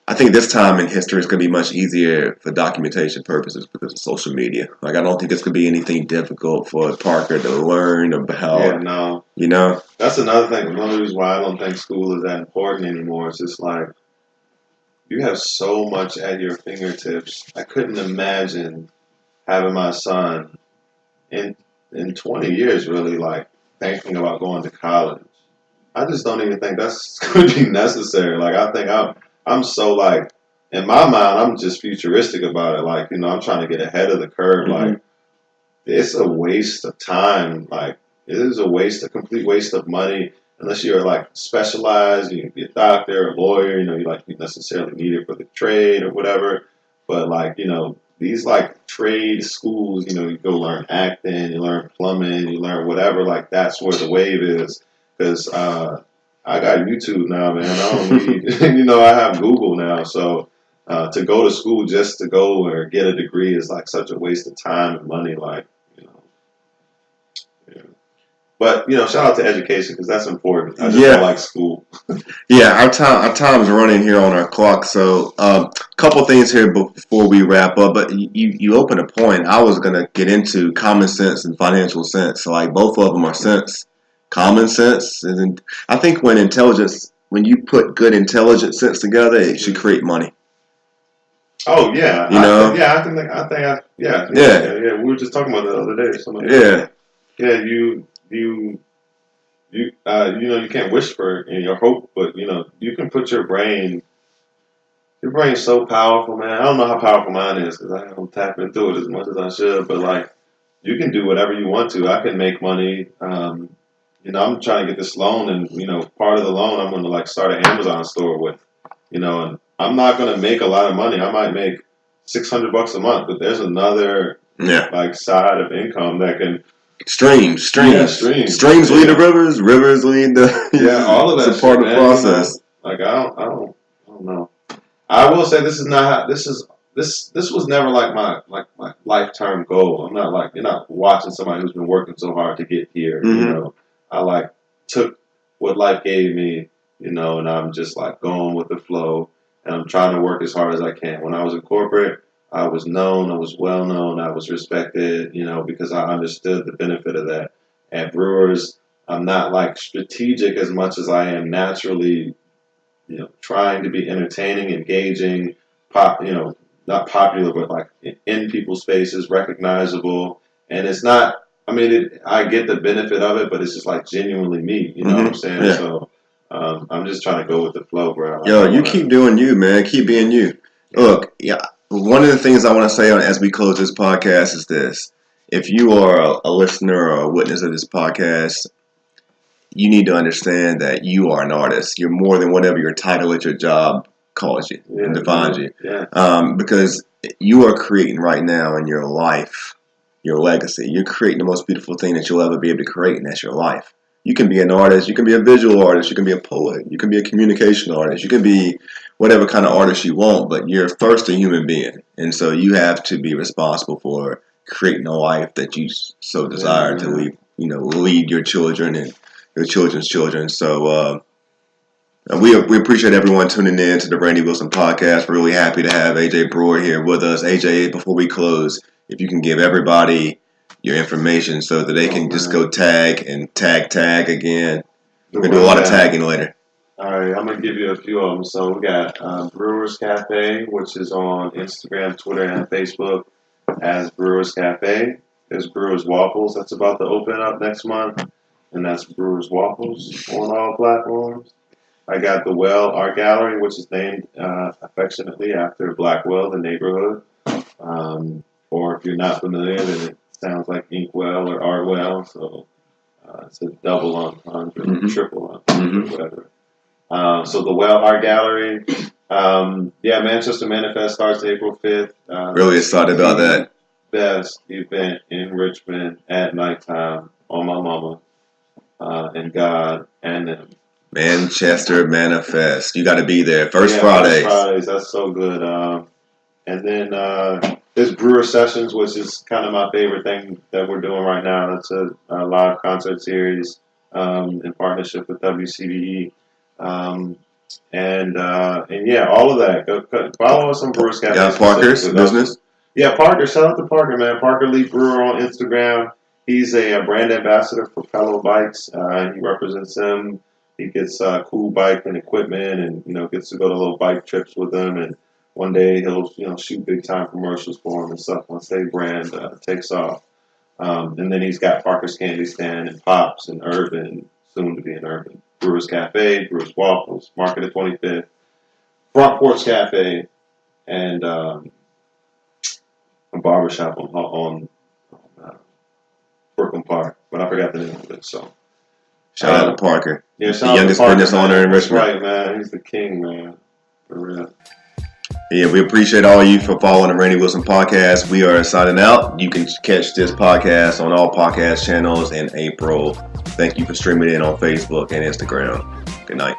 I think this time in history is going to be much easier for documentation purposes because of social media. Like, I don't think it's going to be anything difficult for Parker to learn about. Yeah, no. That's another thing. One of the reasons why I don't think school is that important anymore. It's just like, you have so much at your fingertips. I couldn't imagine having my son in 20 years really, like, thinking about going to college. I just don't even think that's going to be necessary. Like, I think I'm so, like, in my mind, I'm just futuristic about it. Like, I'm trying to get ahead of the curve. Mm-hmm. Like, it's a waste of time. Like, it is a complete waste of money. Unless you're, like, specialized, you can be a doctor, a lawyer, you necessarily need it for the trade or whatever. But, like, these, like, trade schools, you go learn acting, you learn plumbing, you learn whatever. Like, that's where the wave is. Because, I got YouTube now, man. I don't need, I have Google now. So to go to school just to go or get a degree is like such a waste of time and money. Like, yeah. But, shout out to education because that's important. I just don't like school. Yeah, our time's running here on our clock. So couple things here before we wrap up. But you open a point. I was going to get into common sense and financial sense. So, like, both of them are sense. Common sense, and I think when you put good intelligent sense together, it should create money. Oh yeah, We were just talking about that the other day. you you can't wish for it in your hope, but you can put your brain. Your brain's so powerful, man. I don't know how powerful mine is because I don't tap into it as much as I should. But like, you can do whatever you want to. I can make money. I'm trying to get this loan, and part of the loan I'm going to like start an Amazon store with. And I'm not going to make a lot of money. I might make $600 a month, but there's another like side of income that can streams lead the rivers lead the all of that's part of the process. Like I don't know. I will say this is not this was never like my lifetime goal. I'm not like you're not watching somebody who's been working so hard to get here. Mm-hmm. I like took what life gave me, and I'm just like going with the flow, and I'm trying to work as hard as I can. When I was in corporate, I was known, I was well known, I was respected, because I understood the benefit of that. At Brewers, I'm not like strategic as much as I am naturally, trying to be entertaining, engaging, not popular, but like in people's faces, recognizable. And it's not, I get the benefit of it, but it's just like genuinely me, you know what I'm saying? Yeah. So I'm just trying to go with the flow, bro. You keep doing you, man. Keep being you. Look, one of the things I want to say as we close this podcast is this. If you are a listener or a witness of this podcast, you need to understand that you are an artist. You're more than whatever your title at your job calls you and defines you. Yeah. Because you are creating right now in your life, your legacy. You're creating the most beautiful thing that you'll ever be able to create, and that's your life. You can be an artist. You can be a visual artist. You can be a poet. You can be a communication artist. You can be whatever kind of artist you want, but you're first a human being. And so you have to be responsible for creating a life that you so desire to lead your children and your children's children. So we appreciate everyone tuning in to the Randy Wilson podcast. We're really happy to have Ajay Brewer here with us. Ajay, before we close, if you can give everybody your information so that they can just go tag again. We're going to do a lot of tagging later. All right, I'm going to give you a few of them. So we got Brewers Cafe, which is on Instagram, Twitter, and Facebook as Brewers Cafe. There's Brewers Waffles that's about to open up next month, and that's Brewers Waffles on all platforms. I got The Well Art Gallery, which is named affectionately after Blackwell, the neighborhood. Or if you're not familiar, then it sounds like Inkwell or Artwell. So it's a double entendre, triple entendre, whatever. So The Well Art Gallery. Manchester Manifest starts April 5th. Really excited about that. Best event in Richmond at nighttime on my mama and God and them. Manchester Manifest. You got to be there. First Fridays. First Fridays. That's so good. And then there's Brewer Sessions, which is kind of my favorite thing that we're doing right now. That's a live concert series in partnership with WCBE. And all of that. Go follow us on Brewers Cafe. Yeah, Parker's business. Yeah, Parker. Shout out to Parker, man. Parker Lee Brewer on Instagram. He's a brand ambassador for Pello Bikes. He represents them. He gets cool bike and equipment, and gets to go to little bike trips with them. And one day he'll shoot big time commercials for them and stuff once their brand takes off. And then he's got Parker's Candy Stand and Pops and Urban, soon to be an Urban. Brewers Cafe, Brewers Waffles, Market at 25th, Front Porch Cafe, and a barbershop on Brooklyn Park, but I forgot the name of it. So shout out to Parker. Yeah, the youngest business owner in Richmond. That's right, man. He's the king, man. For real. Yeah, we appreciate all of you for following the Randy Wilson podcast. We are signing out. You can catch this podcast on all podcast channels in April. Thank you for streaming in on Facebook and Instagram. Good night.